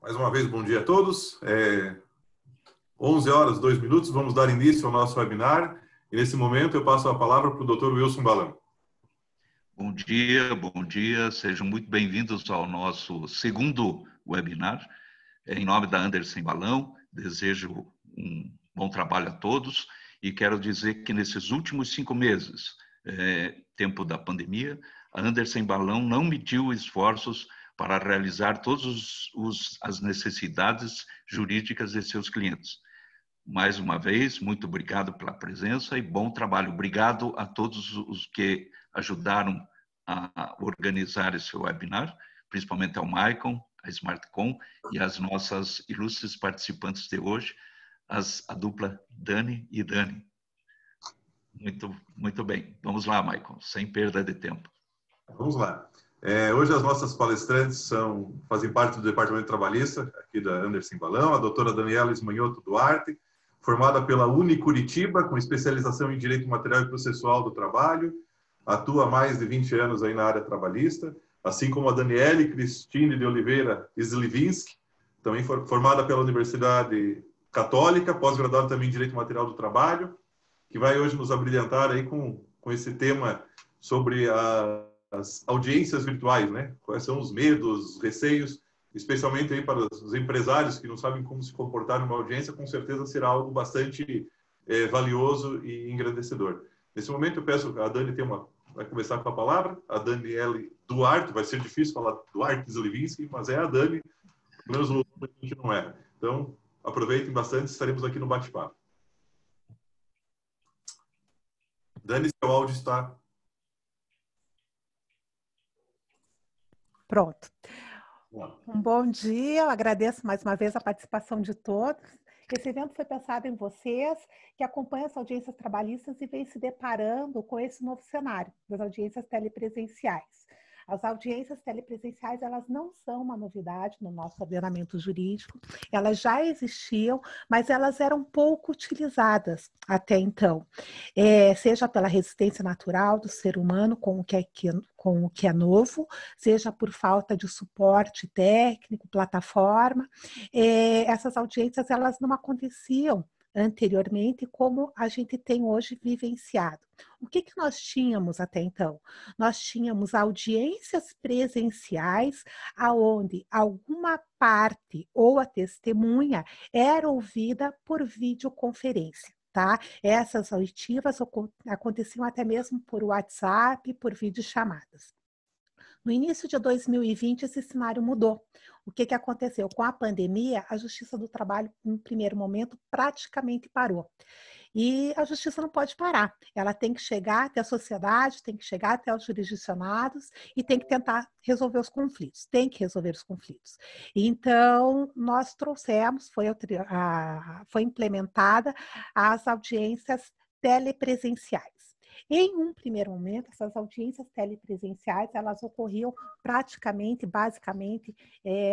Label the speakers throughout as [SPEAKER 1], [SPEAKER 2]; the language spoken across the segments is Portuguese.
[SPEAKER 1] Mais uma vez, bom dia a todos. 11 horas, 2 minutos, vamos dar início ao nosso webinar. E nesse momento eu passo a palavra para o Dr. Wilson Balão.
[SPEAKER 2] Bom dia. Sejam muito bem-vindos ao nosso segundo webinar. Em nome da Andersen Balão, desejo um bom trabalho a todos e quero dizer que nesses últimos 5 meses, tempo da pandemia, a Andersen Balão não mediu esforços para realizar todas as necessidades jurídicas de seus clientes. Mais uma vez, muito obrigado pela presença e bom trabalho. Obrigado a todos os que ajudaram a organizar esse webinar, principalmente ao Maicon, a Smartcom e as nossas ilustres participantes de hoje, a dupla Dani e Dani. Muito bem. Vamos lá, Maicon, sem perda de tempo.
[SPEAKER 1] Vamos lá. Hoje as nossas palestrantes fazem parte do Departamento Trabalhista, aqui da Andersen Balão, a doutora Daniela Ismanhoto Duarte, formada pela Unicuritiba, com especialização em Direito Material e Processual do Trabalho, atua há mais de 20 anos aí na área trabalhista, assim como a Daniele Cristine de Oliveira Slivinski, também formada pela Universidade Católica, pós-graduada também em Direito Material do Trabalho, que vai hoje nos abrilhantar aí com esse tema sobre as audiências virtuais, né? Quais são os medos, os receios, especialmente aí para os empresários que não sabem como se comportar numa audiência, com certeza será algo bastante valioso e engrandecedor. Nesse momento eu peço, a Dani vai começar com a palavra, a Daniele Duarte, vai ser difícil falar Duarte Zolivinski, mas é a Dani, pelo menos o nome a gente não erra. Então, aproveitem bastante, estaremos aqui no bate-papo. Dani, seu áudio está...
[SPEAKER 3] Pronto. Um bom dia, eu agradeço mais uma vez a participação de todos. Esse evento foi pensado em vocês que acompanham as audiências trabalhistas e vêm se deparando com esse novo cenário das audiências telepresenciais. As audiências telepresenciais, elas não são uma novidade no nosso ordenamento jurídico, elas já existiam, mas elas eram pouco utilizadas até então, seja pela resistência natural do ser humano com o que é novo, seja por falta de suporte técnico, plataforma. Essas audiências, elas não aconteciam anteriormente, como a gente tem hoje vivenciado. O que nós tínhamos até então? Nós tínhamos audiências presenciais, aonde alguma parte ou a testemunha era ouvida por videoconferência. Tá? Essas oitivas aconteciam até mesmo por WhatsApp, por videochamadas. No início de 2020, esse cenário mudou. O que aconteceu? Com a pandemia, a Justiça do Trabalho, no primeiro momento, praticamente parou. E a Justiça não pode parar. Ela tem que chegar até a sociedade, tem que chegar até os jurisdicionados e tem que tentar resolver os conflitos. Tem que resolver os conflitos. Então, nós trouxemos, foi implementada as audiências telepresenciais. Em um primeiro momento, essas audiências telepresenciais, elas ocorriam basicamente,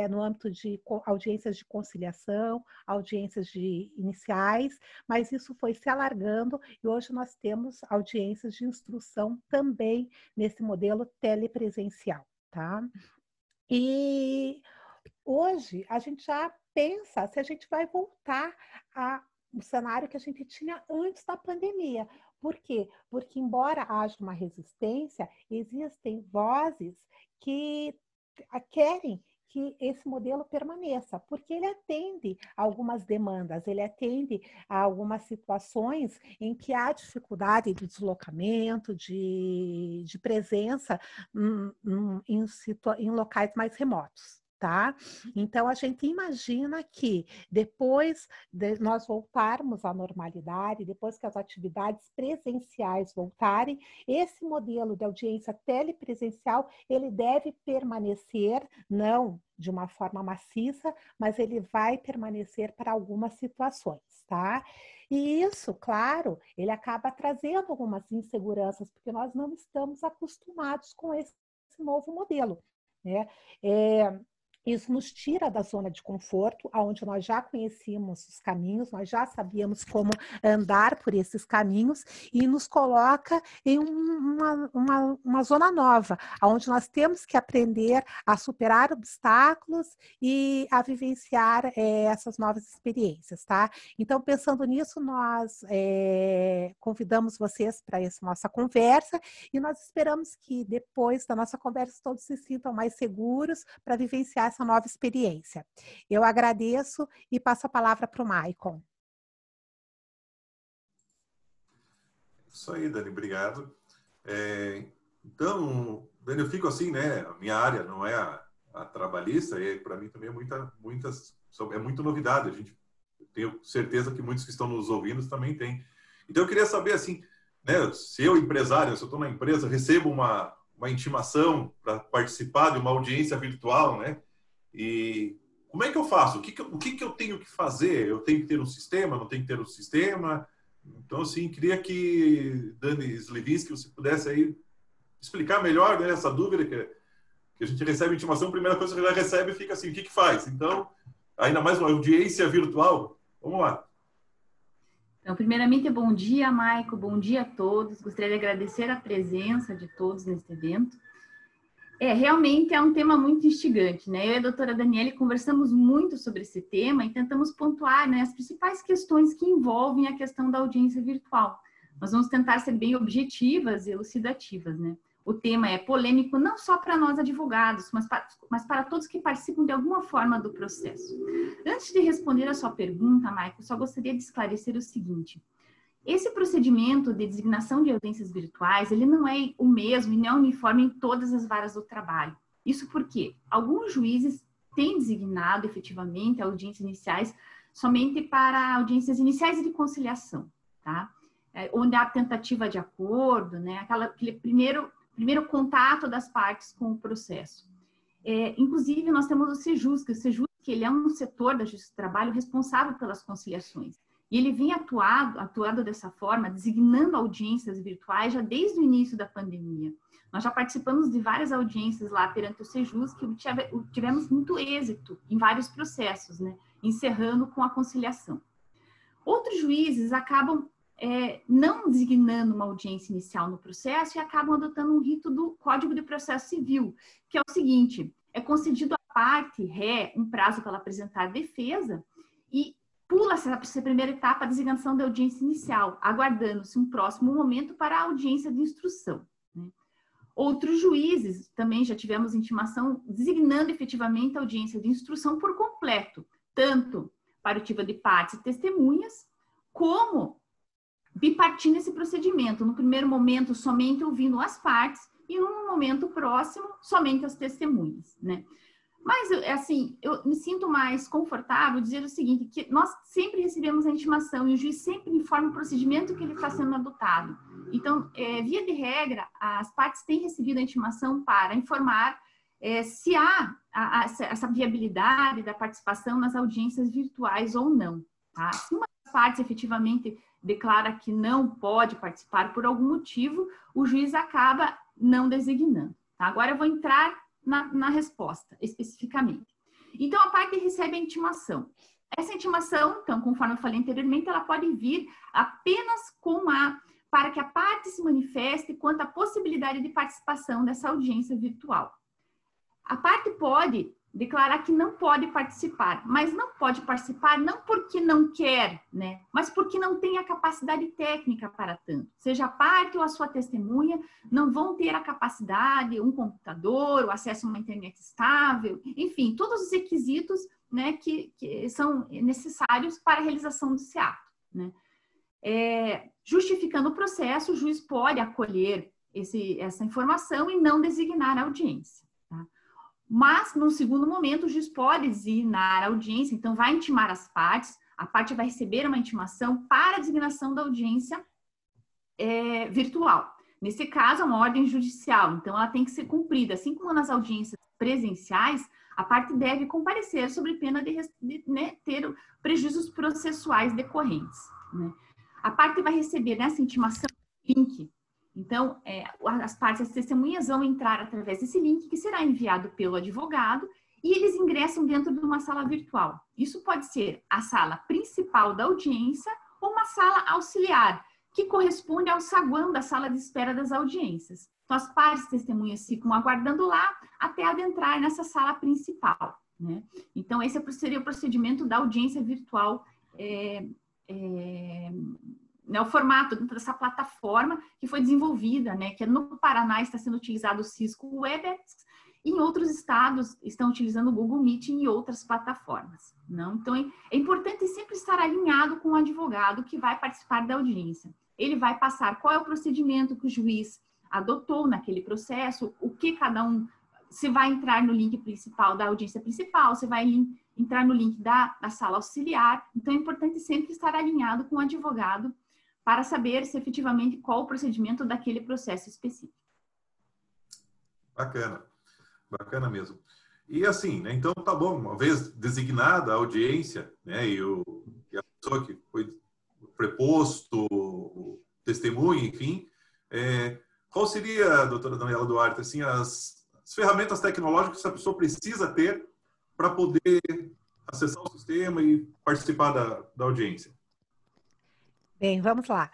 [SPEAKER 3] no âmbito de audiências de conciliação, audiências iniciais, mas isso foi se alargando e hoje nós temos audiências de instrução também nesse modelo telepresencial, tá? E hoje a gente já pensa se a gente vai voltar ao cenário que a gente tinha antes da pandemia. Por quê? Porque, embora haja uma resistência, existem vozes que querem que esse modelo permaneça, porque ele atende a algumas demandas, ele atende a algumas situações em que há dificuldade de deslocamento, de presença em locais mais remotos. Tá? Então, a gente imagina que depois de nós voltarmos à normalidade, depois que as atividades presenciais voltarem, esse modelo de audiência telepresencial, ele deve permanecer, não de uma forma maciça, mas ele vai permanecer para algumas situações, tá? E isso, claro, ele acaba trazendo algumas inseguranças, porque nós não estamos acostumados com esse novo modelo, né? Isso nos tira da zona de conforto, onde nós já conhecíamos os caminhos, nós já sabíamos como andar por esses caminhos e nos coloca em uma zona nova, onde nós temos que aprender a superar obstáculos e a vivenciar essas novas experiências, tá? Então, pensando nisso, nós convidamos vocês para essa nossa conversa e nós esperamos que depois da nossa conversa todos se sintam mais seguros para vivenciar essa nova experiência. Eu agradeço e passo a palavra para o Maicon.
[SPEAKER 1] Isso aí, Dani, obrigado. Então, Dani, eu fico assim, né? A minha área não é a trabalhista, e para mim também é muito novidade. Tenho certeza que muitos que estão nos ouvindo também têm. Então, eu queria saber, assim, né? Se eu, empresário, se eu estou na empresa, recebo uma intimação para participar de uma audiência virtual, né? E como é que eu faço? O que eu tenho que fazer? Eu tenho que ter um sistema? Não tenho que ter um sistema? Então, assim, queria que, Dani Slivinski, você pudesse aí explicar melhor, né, essa dúvida que a gente recebe intimação, a primeira coisa que ela recebe fica assim, o que faz? Então, ainda mais uma audiência virtual. Vamos lá.
[SPEAKER 4] Então, primeiramente, bom dia, Maico, bom dia a todos. Gostaria de agradecer a presença de todos neste evento. Realmente é um tema muito instigante, né? Eu e a doutora Daniele conversamos muito sobre esse tema e tentamos pontuar, né, as principais questões que envolvem a questão da audiência virtual. Nós vamos tentar ser bem objetivas e elucidativas, né? O tema é polêmico não só para nós advogados, mas para todos que participam de alguma forma do processo. Antes de responder a sua pergunta, Maico, só gostaria de esclarecer o seguinte. Esse procedimento de designação de audiências virtuais, ele não é o mesmo e não é uniforme em todas as varas do trabalho. Isso porque alguns juízes têm designado efetivamente audiências iniciais somente para audiências iniciais e de conciliação, tá? Onde há tentativa de acordo, né? Aquele primeiro contato das partes com o processo. Inclusive, nós temos o Sejusc, ele é um setor da Justiça do Trabalho responsável pelas conciliações. E ele vem atuado dessa forma, designando audiências virtuais já desde o início da pandemia. Nós já participamos de várias audiências lá perante o Sejusc e tivemos muito êxito em vários processos, né? Encerrando com a conciliação. Outros juízes acabam não designando uma audiência inicial no processo e acabam adotando um rito do Código de Processo Civil, que é o seguinte, é concedido à parte ré um prazo para ela apresentar defesa e pula essa primeira etapa, a designação da audiência inicial, aguardando-se um próximo momento para a audiência de instrução, né? Outros juízes, também já tivemos intimação, designando efetivamente a audiência de instrução por completo, tanto para oitiva de partes e testemunhas, como bipartindo esse procedimento. No primeiro momento, somente ouvindo as partes, e no momento próximo, somente as testemunhas, né? Mas, assim, eu me sinto mais confortável dizer o seguinte, que nós sempre recebemos a intimação e o juiz sempre informa o procedimento que ele está sendo adotado. Então, via de regra, as partes têm recebido a intimação para informar se há essa viabilidade da participação nas audiências virtuais ou não, tá? Se uma das partes efetivamente declara que não pode participar por algum motivo, o juiz acaba não designando, tá? Agora eu vou entrar na resposta, especificamente. Então, a parte recebe a intimação. Essa intimação, então, conforme eu falei anteriormente, ela pode vir apenas para que a parte se manifeste quanto à possibilidade de participação dessa audiência virtual. A parte pode declarar que não pode participar, mas não pode participar não porque não quer, né, mas porque não tem a capacidade técnica para tanto. Seja a parte ou a sua testemunha não vão ter a capacidade, um computador, o acesso a uma internet estável, enfim, todos os requisitos, né, que são necessários para a realização desse ato, né. Justificando o processo, o juiz pode acolher essa informação e não designar a audiência. Mas, no segundo momento, o juiz pode designar a audiência, então vai intimar as partes, a parte vai receber uma intimação para a designação da audiência virtual. Nesse caso, é uma ordem judicial, então ela tem que ser cumprida. Assim como nas audiências presenciais, a parte deve comparecer sob pena de ter prejuízos processuais decorrentes, né? A parte vai receber nessa intimação link. Então, as partes, as testemunhas vão entrar através desse link que será enviado pelo advogado e eles ingressam dentro de uma sala virtual. Isso pode ser a sala principal da audiência ou uma sala auxiliar, que corresponde ao saguão da sala de espera das audiências. Então, as partes testemunhas ficam aguardando lá até adentrar nessa sala principal, né? Então, esse seria o procedimento da audiência virtual, né, o formato dentro dessa plataforma que foi desenvolvida, né, que no Paraná está sendo utilizado o Cisco Webex, e em outros estados estão utilizando o Google Meet e outras plataformas. Não? Então, é importante sempre estar alinhado com o advogado que vai participar da audiência. Ele vai passar qual é o procedimento que o juiz adotou naquele processo, o que cada um, se vai entrar no link principal da audiência principal, se vai entrar no link da sala auxiliar. Então, é importante sempre estar alinhado com o advogado para saber se efetivamente qual o procedimento daquele processo específico.
[SPEAKER 1] Bacana, bacana mesmo. E assim, né, então tá bom, uma vez designada a audiência, né, e a pessoa que foi preposto, o testemunho, enfim, qual seria, doutora Daniela Duarte, assim, as ferramentas tecnológicas que a pessoa precisa ter para poder acessar o sistema e participar da audiência?
[SPEAKER 3] Bem, vamos lá.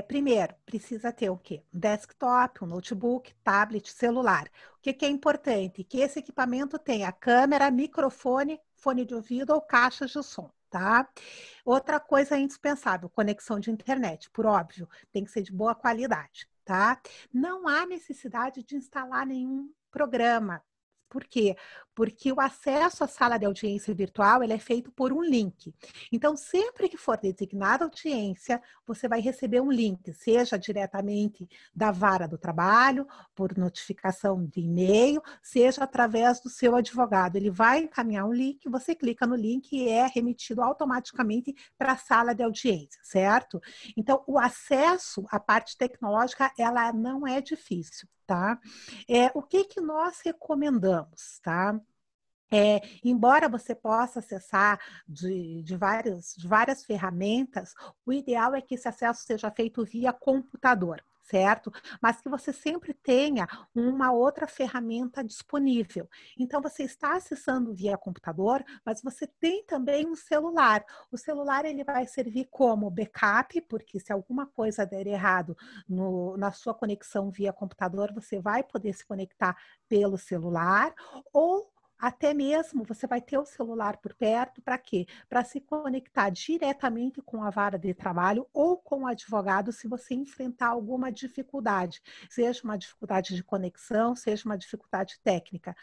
[SPEAKER 3] Primeiro, precisa ter o quê? Um desktop, um notebook, tablet, celular. O que é importante? Que esse equipamento tenha câmera, microfone, fone de ouvido ou caixas de som, tá? Outra coisa indispensável, conexão de internet, por óbvio, tem que ser de boa qualidade, tá? Não há necessidade de instalar nenhum programa. Por quê? Porque o acesso à sala de audiência virtual ele é feito por um link. Então, sempre que for designada audiência, você vai receber um link, seja diretamente da vara do trabalho, por notificação de e-mail, seja através do seu advogado. Ele vai encaminhar um link, você clica no link e é remetido automaticamente para a sala de audiência, certo? Então, o acesso à parte tecnológica, ela não é difícil, tá? O que nós recomendamos, tá? Embora você possa acessar de várias ferramentas, o ideal é que esse acesso seja feito via computador, certo? Mas que você sempre tenha uma outra ferramenta disponível. Então, você está acessando via computador, mas você tem também um celular. O celular ele vai servir como backup, porque se alguma coisa der errado na sua conexão via computador, você vai poder se conectar pelo celular, ou até mesmo você vai ter o celular por perto, para quê? Para se conectar diretamente com a vara de trabalho ou com o advogado se você enfrentar alguma dificuldade, seja uma dificuldade de conexão, seja uma dificuldade técnica.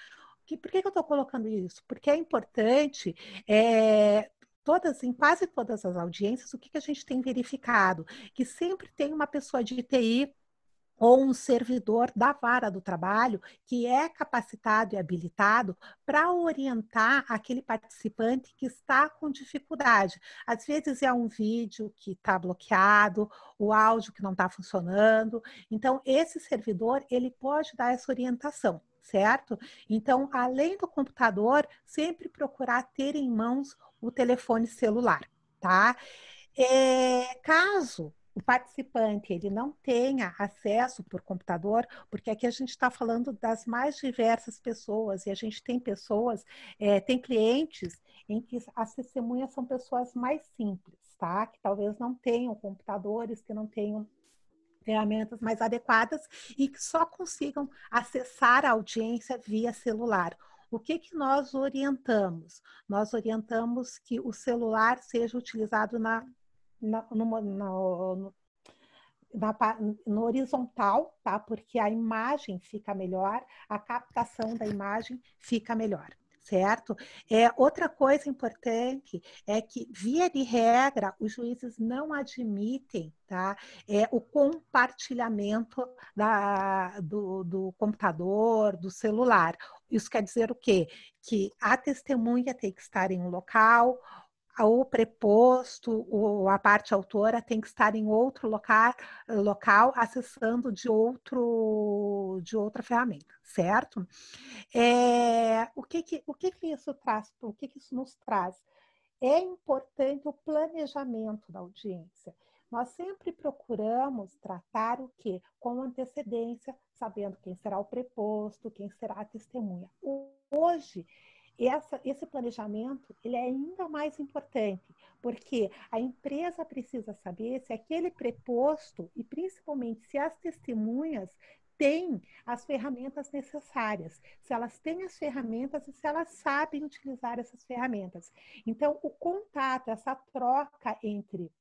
[SPEAKER 3] Por que eu estou colocando isso? Porque é importante, em quase todas as audiências, o que a gente tem verificado? Que sempre tem uma pessoa de TI ou um servidor da vara do trabalho que é capacitado e habilitado para orientar aquele participante que está com dificuldade. Às vezes é um vídeo que está bloqueado, o áudio que não está funcionando. Então, esse servidor, ele pode dar essa orientação, certo? Então, além do computador, sempre procurar ter em mãos o telefone celular, tá? Caso o participante ele não tenha acesso por computador, porque aqui a gente está falando das mais diversas pessoas, e a gente tem pessoas, tem clientes em que as testemunhas são pessoas mais simples, tá? Que talvez não tenham computadores, que não tenham ferramentas mais adequadas e que só consigam acessar a audiência via celular. O que nós orientamos? Nós orientamos que o celular seja utilizado no horizontal, tá? Porque a imagem fica melhor, a captação da imagem fica melhor, certo? Outra coisa importante é que, via de regra, os juízes não admitem, tá? O compartilhamento do computador, do celular. Isso quer dizer o quê? Que a testemunha tem que estar em um local, o preposto, a parte autora tem que estar em outro local acessando de outra ferramenta, certo? O que isso traz? O que isso nos traz? É importante o planejamento da audiência. Nós sempre procuramos tratar o quê? Com antecedência, sabendo quem será o preposto, quem será a testemunha. Hoje, esse planejamento ele é ainda mais importante, porque a empresa precisa saber se aquele preposto e principalmente se as testemunhas têm as ferramentas necessárias, se elas têm as ferramentas e se elas sabem utilizar essas ferramentas. Então, o contato, essa troca entre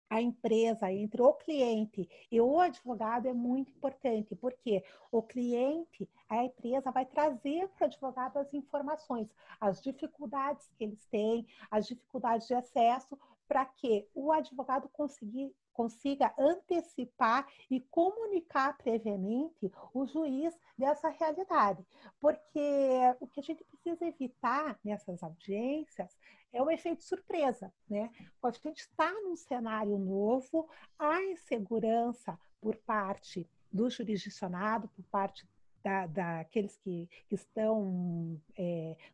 [SPEAKER 3] a empresa, entre o cliente e o advogado é muito importante, porque o cliente, a empresa vai trazer para o advogado as informações, as dificuldades que eles têm, as dificuldades de acesso, para que o advogado consiga antecipar e comunicar previamente o juiz dessa realidade. Porque o que a gente precisa evitar nessas audiências é o efeito surpresa, né? Quando a gente está num cenário novo, há insegurança por parte do jurisdicionado, por parte daqueles que estão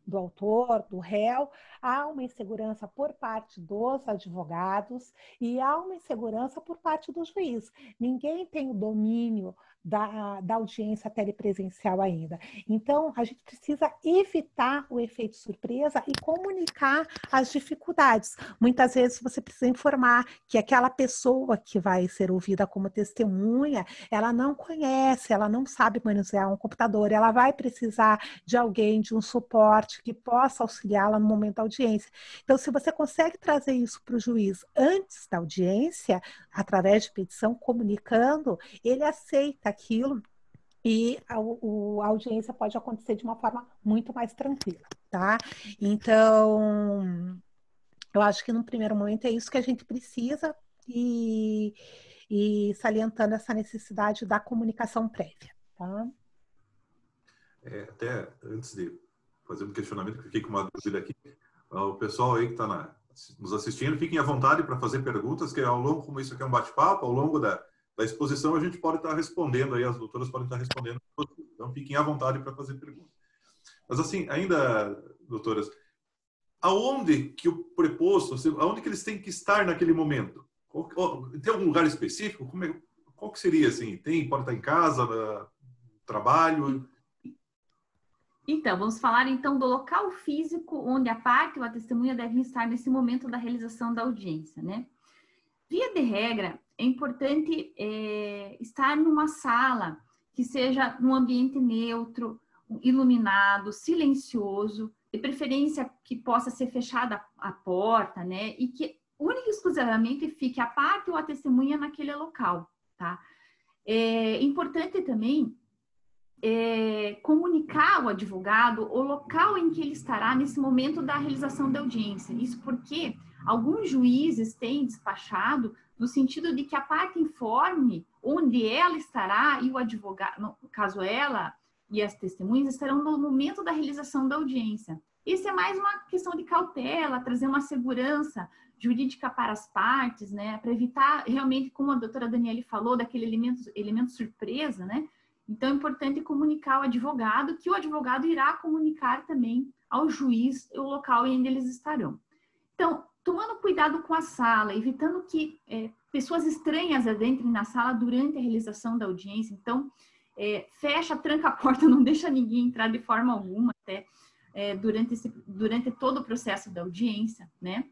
[SPEAKER 3] do autor, do réu, há uma insegurança por parte dos advogados e há uma insegurança por parte do juiz. Ninguém tem o domínio da audiência telepresencial ainda. Então, a gente precisa evitar o efeito surpresa e comunicar as dificuldades. Muitas vezes você precisa informar que aquela pessoa que vai ser ouvida como testemunha, ela não conhece, ela não sabe manusear um computador, ela vai precisar de alguém, de um suporte que possa auxiliá-la no momento da audiência. Então, se você consegue trazer isso para o juiz antes da audiência, através de petição, comunicando, ele aceita aquilo e a audiência pode acontecer de uma forma muito mais tranquila, tá? Então, eu acho que no primeiro momento é isso que a gente precisa e salientando essa necessidade da comunicação prévia, tá?
[SPEAKER 1] Até antes de fazer um questionamento, que eu fiquei com uma dúvida aqui, o pessoal aí que está nos assistindo, fiquem à vontade para fazer perguntas, que ao longo, como isso aqui é um bate-papo, ao longo da exposição a gente pode estar respondendo aí, as doutoras podem estar respondendo, então fiquem à vontade para fazer perguntas. Mas assim, ainda, doutoras, aonde que o preposto, aonde que eles têm que estar naquele momento? Tem algum lugar específico? Qual que seria assim? Pode estar em casa, no trabalho?
[SPEAKER 4] Então, vamos falar então do local físico onde a parte ou a testemunha devem estar nesse momento da realização da audiência, né? Via de regra, é importante estar numa sala que seja num ambiente neutro, iluminado, silencioso, de preferência que possa ser fechada a porta, né? E que única e exclusivamente fique a parte ou a testemunha naquele local, tá? É importante também comunicar ao advogado o local em que ele estará nesse momento da realização da audiência. Isso porque alguns juízes têm despachado no sentido de que a parte informe onde ela estará e o advogado, no caso ela e as testemunhas, estarão no momento da realização da audiência. Isso é mais uma questão de cautela, trazer uma segurança jurídica para as partes, né, para evitar realmente, como a doutora Daniele falou, daquele elemento surpresa, né? Então, é importante comunicar ao advogado, que o advogado irá comunicar também ao juiz o local onde eles estarão. Então, tomando cuidado com a sala, evitando que pessoas estranhas adentrem na sala durante a realização da audiência. Então, fecha, tranca a porta, não deixa ninguém entrar de forma alguma, até durante todo o processo da audiência, né?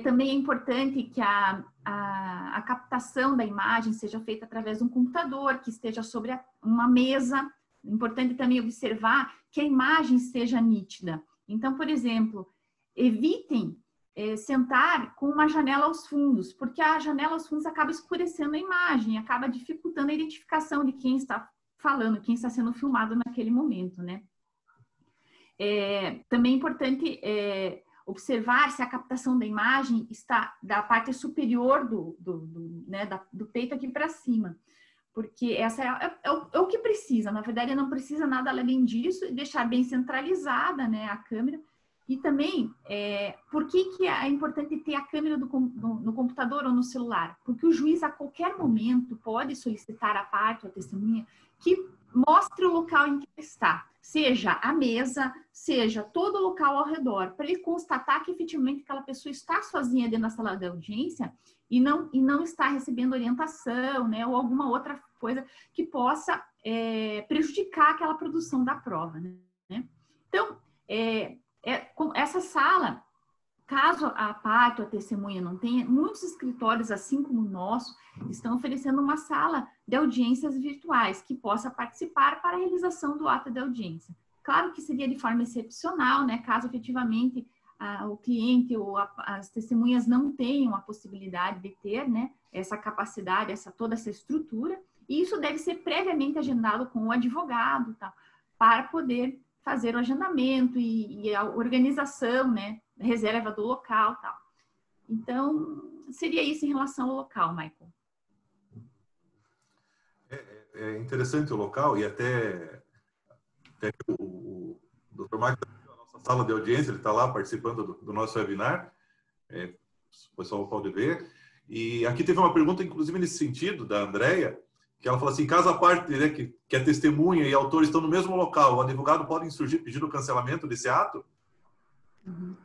[SPEAKER 4] Também é importante que a captação da imagem seja feita através de um computador, que esteja sobre uma mesa. É importante também observar que a imagem seja nítida. Então, por exemplo, evitem sentar com uma janela aos fundos, porque a janela aos fundos acaba escurecendo a imagem, acaba dificultando a identificação de quem está falando, quem está sendo filmado naquele momento, né? Também é importante observar se a captação da imagem está da parte superior do peito aqui para cima, porque essa é o que precisa. Na verdade, não precisa nada além disso, e deixar bem centralizada, né, a câmera. E também, por que é importante ter a câmera no computador ou no celular? Porque o juiz, a qualquer momento, pode solicitar à parte ou à testemunha que mostre o local em que está, seja a mesa, seja todo o local ao redor, para ele constatar que efetivamente aquela pessoa está sozinha dentro da sala de audiência e não está recebendo orientação, né, ou alguma outra coisa que possa prejudicar aquela produção da prova, né? Então, essa sala, caso a parte ou a testemunha não tenha, muitos escritórios, assim como o nosso, estão oferecendo uma sala de audiências virtuais que possa participar para a realização do ato de audiência. Claro que seria de forma excepcional, né, caso efetivamente o cliente ou as testemunhas não tenham a possibilidade de ter, né, essa capacidade, toda essa estrutura, e isso deve ser previamente agendado com o advogado, tá, para poder fazer o agendamento e a organização, né, reserva do local, tal. Então, seria isso em relação ao local, Michael.
[SPEAKER 1] É interessante o local, e até o Dr. Marcos, a nossa sala de audiência, ele está lá participando do nosso webinar, o pessoal pode ver. E aqui teve uma pergunta, inclusive nesse sentido, da Andrea, que ela falou assim, caso a parte, né, que a testemunha e autor estão no mesmo local, o advogado pode insurgir pedindo o cancelamento desse ato?
[SPEAKER 3] Uhum.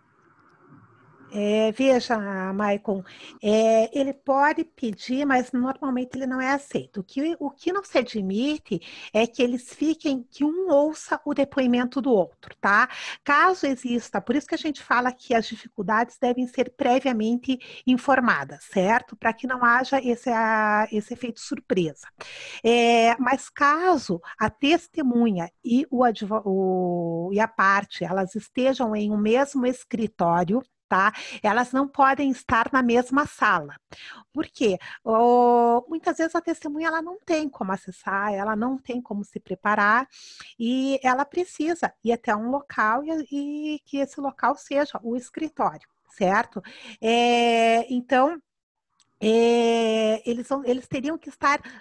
[SPEAKER 3] Veja, Maicon, ele pode pedir, mas normalmente ele não é aceito. O que não se admite é que eles fiquem, que um ouça o depoimento do outro, tá? Caso exista, por isso que a gente fala que as dificuldades devem ser previamente informadas, certo? Para que não haja esse efeito surpresa. Mas caso a testemunha e e a parte, elas estejam em um mesmo escritório, tá? Elas não podem estar na mesma sala. Por quê? Muitas vezes a testemunha ela não tem como acessar, ela não tem como se preparar e ela precisa ir até um local e que esse local seja o escritório, certo? Então, eles teriam que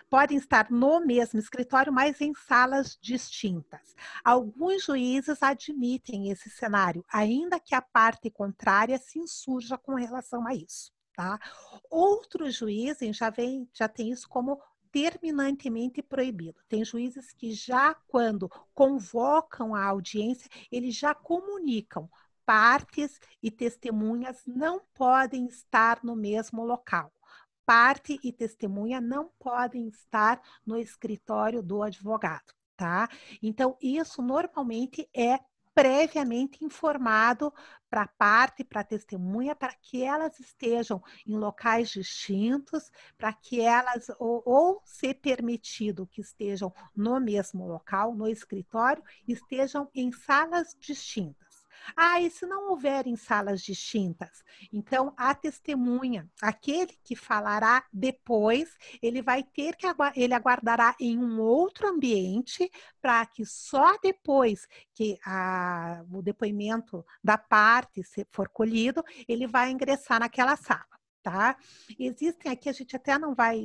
[SPEAKER 3] podem estar no mesmo escritório, mas em salas distintas. Alguns juízes admitem esse cenário, ainda que a parte contrária se insurja com relação a isso, tá? Outros juízes já têm isso como terminantemente proibido. Tem juízes que já, quando convocam a audiência, eles já comunicam. Partes e testemunhas não podem estar no mesmo local. Parte e testemunha não podem estar no escritório do advogado, tá? Então, isso normalmente é previamente informado para a parte, para a testemunha, para que elas estejam em locais distintos, para que elas, ou se permitido que estejam no mesmo local, no escritório, estejam em salas distintas. E se não houverem salas distintas? Então, a testemunha, aquele que falará depois, ele vai ter que ele aguardará em um outro ambiente para que só depois que o depoimento da parte for colhido, ele vai ingressar naquela sala. Tá? Existem aqui, a gente até não vai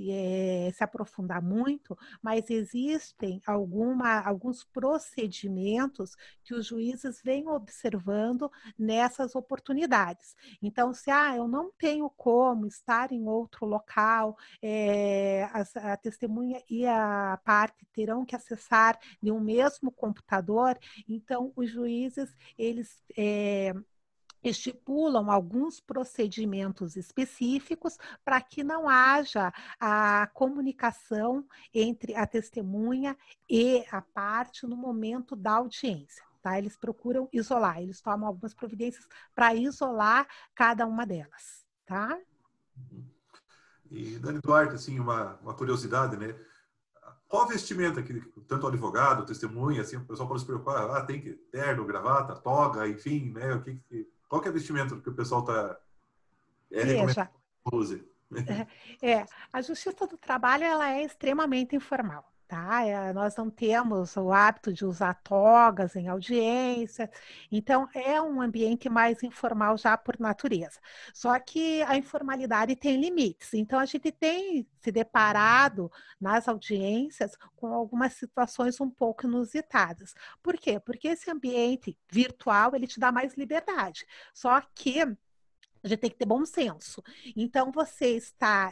[SPEAKER 3] se aprofundar muito, mas existem alguns procedimentos que os juízes vêm observando nessas oportunidades. Então, se eu não tenho como estar em outro local, a testemunha e a parte terão que acessar de um mesmo computador, então os juízes, eles estipulam alguns procedimentos específicos para que não haja a comunicação entre a testemunha e a parte no momento da audiência. Tá? Eles procuram isolar, eles tomam algumas providências para isolar cada uma delas. Tá?
[SPEAKER 1] E, Dani Duarte, assim, uma curiosidade, né? Qual a vestimenta que tanto o advogado, testemunha, assim, o pessoal pode se preocupar, tem que terno, gravata, toga, enfim, né? Qual que é a vestimenta que o pessoal está recomendando que use?
[SPEAKER 3] A Justiça do Trabalho ela é extremamente informal. Tá? Nós não temos o hábito de usar togas em audiência, então é um ambiente mais informal já por natureza. Só que a informalidade tem limites, então a gente tem se deparado nas audiências com algumas situações um pouco inusitadas. Por quê? Porque esse ambiente virtual, ele te dá mais liberdade, só que a gente tem que ter bom senso. Então, você está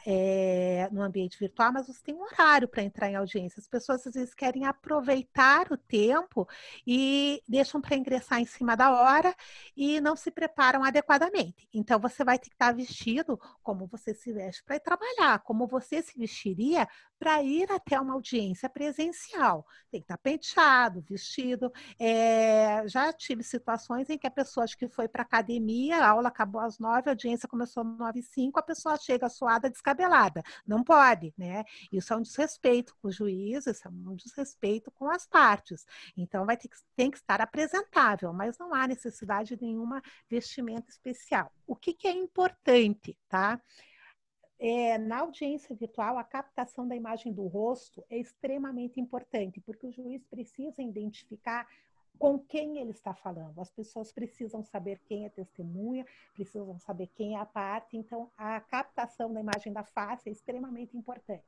[SPEAKER 3] no ambiente virtual, mas você tem um horário para entrar em audiência. As pessoas, às vezes, querem aproveitar o tempo e deixam para ingressar em cima da hora e não se preparam adequadamente. Então, você vai ter que estar vestido como você se veste para ir trabalhar, como você se vestiria para ir até uma audiência presencial. Tem que estar penteado, vestido. Já tive situações em que a pessoa acho que foi para a academia, a aula acabou às 9, a audiência começou às 9h05, a pessoa chega suada, descabelada. Não pode, né? Isso é um desrespeito com o juiz, isso é um desrespeito com as partes. Então, tem que estar apresentável, mas não há necessidade de nenhuma vestimenta especial. O que é importante, tá? Na audiência virtual, a captação da imagem do rosto é extremamente importante, porque o juiz precisa identificar com quem ele está falando. As pessoas precisam saber quem é testemunha, precisam saber quem é a parte, então a captação da imagem da face é extremamente importante.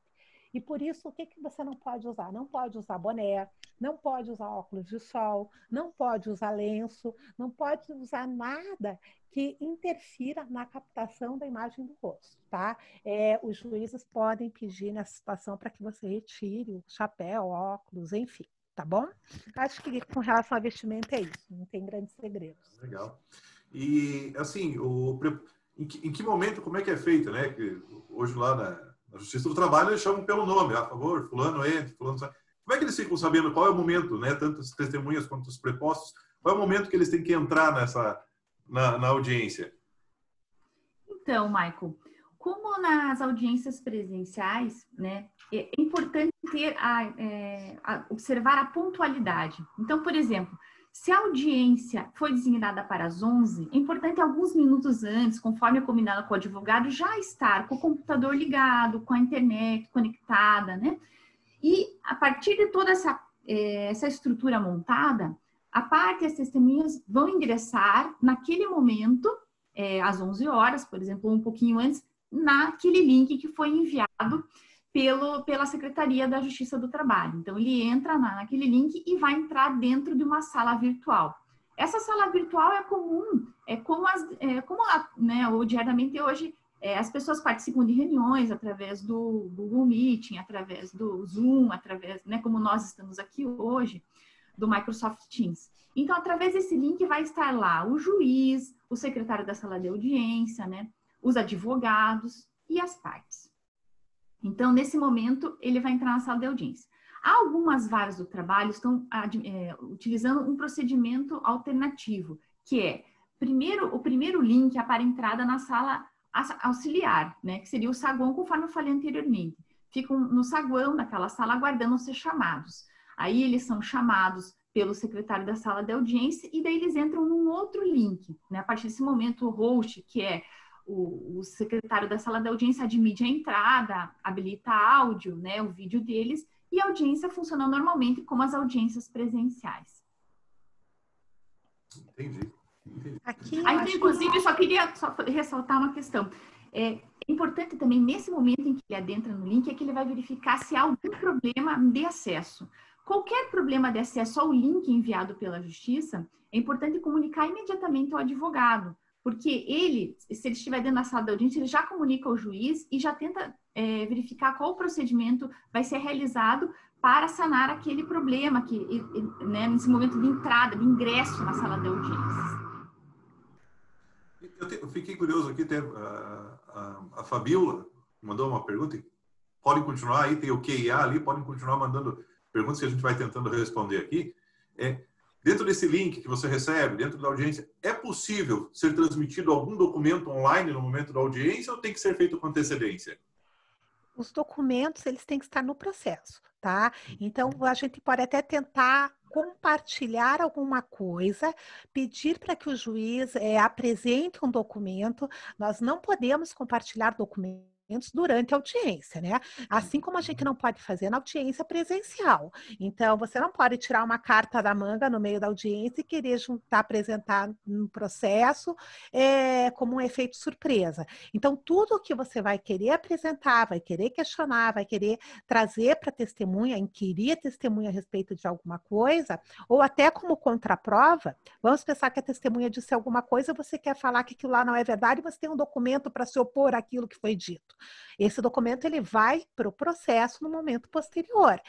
[SPEAKER 3] E por isso, o que você não pode usar? Não pode usar boné, não pode usar óculos de sol, não pode usar lenço, não pode usar nada que interfira na captação da imagem do rosto, tá? Os juízes podem pedir nessa situação para que você retire o chapéu, óculos, enfim, tá bom? Acho que com relação a vestimenta é isso, não tem grandes segredos.
[SPEAKER 1] Legal. E, assim, em que momento, como é que é feito, né? Que hoje lá na Justiça do Trabalho eles chamam pelo nome, a favor, fulano entre, fulano sai. Como é que eles ficam sabendo qual é o momento, né? Tanto as testemunhas quanto os prepostos, qual é o momento que eles têm que entrar na audiência?
[SPEAKER 4] Então, Michael, como nas audiências presenciais, né, é importante observar a pontualidade. Então, por exemplo, se a audiência foi designada para as 11, é importante alguns minutos antes, conforme combinado com o advogado, já estar com o computador ligado, com a internet conectada, né? E a partir de toda essa estrutura montada, a parte e as testemunhas vão ingressar naquele momento, às 11 horas, por exemplo, um pouquinho antes, naquele link que foi enviado pela Secretaria da Justiça do Trabalho. Então, ele entra naquele link e vai entrar dentro de uma sala virtual. Essa sala virtual é comum, diariamente hoje, as pessoas participam de reuniões através do Google Meeting, através do Zoom, através, né, como nós estamos aqui hoje, do Microsoft Teams. Então, através desse link vai estar lá o juiz, o secretário da sala de audiência, né, os advogados e as partes. Então, nesse momento, ele vai entrar na sala de audiência. Algumas varas do trabalho estão utilizando um procedimento alternativo, que é o primeiro link para a entrada na sala auxiliar, né, que seria o saguão, conforme eu falei anteriormente. Ficam no saguão daquela sala aguardando ser chamados. Aí eles são chamados pelo secretário da sala de audiência e daí eles entram num outro link, né? A partir desse momento, o host, que é o secretário da sala de audiência, admite a entrada, habilita áudio, né, o vídeo deles, e a audiência funciona normalmente como as audiências presenciais.
[SPEAKER 1] Entendi.
[SPEAKER 4] Então, inclusive, eu só queria ressaltar uma questão. É importante também, nesse momento em que ele adentra no link, é que ele vai verificar se há algum problema de acesso. Qualquer problema de acesso ao link enviado pela Justiça, é importante comunicar imediatamente ao advogado, porque se ele estiver dentro da sala de audiência, ele já comunica ao juiz e já tenta verificar qual procedimento vai ser realizado para sanar aquele problema, né, nesse momento de entrada, de ingresso na sala de audiência.
[SPEAKER 1] Eu fiquei curioso aqui, a Fabiola mandou uma pergunta. Podem continuar aí, tem o QIA ali, podem continuar mandando perguntas que a gente vai tentando responder aqui. Dentro desse link que você recebe, dentro da audiência, é possível ser transmitido algum documento online no momento da audiência ou tem que ser feito com antecedência?
[SPEAKER 3] Os documentos, eles têm que estar no processo, tá? Então, a gente pode até tentar compartilhar alguma coisa, pedir para que o juiz apresente um documento. Nós não podemos compartilhar documentos durante a audiência, né? Assim como a gente não pode fazer na audiência presencial. Então, você não pode tirar uma carta da manga no meio da audiência e querer apresentar no processo como um efeito surpresa. Então, tudo que você vai querer apresentar, vai querer questionar, vai querer trazer para a testemunha, inquirir a testemunha a respeito de alguma coisa, ou até como contraprova, vamos pensar que a testemunha disse alguma coisa, você quer falar que aquilo lá não é verdade, você tem um documento para se opor àquilo que foi dito. Esse documento ele vai para o processo no momento posterior.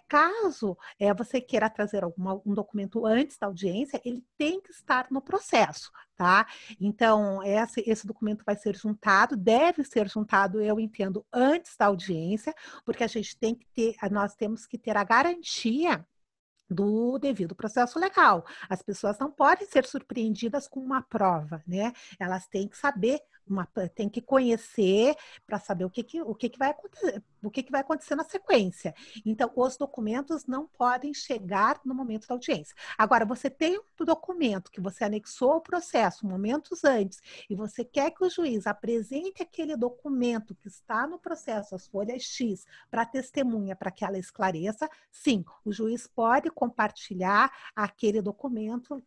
[SPEAKER 3] Caso você queira trazer um documento antes da audiência, ele tem que estar no processo, tá? Então, esse documento vai ser juntado, deve ser juntado, eu entendo, antes da audiência, porque nós temos que ter a garantia do devido processo legal. As pessoas não podem ser surpreendidas com uma prova, né? Elas têm que saber, têm que conhecer para saber o que vai acontecer, o que vai acontecer na sequência. Então, os documentos não podem chegar no momento da audiência. Agora, você tem um documento que você anexou ao processo momentos antes e você quer que o juiz apresente aquele documento que está no processo, as folhas X, para a testemunha, para que ela esclareça, sim, o juiz pode compartilhar aquele documento,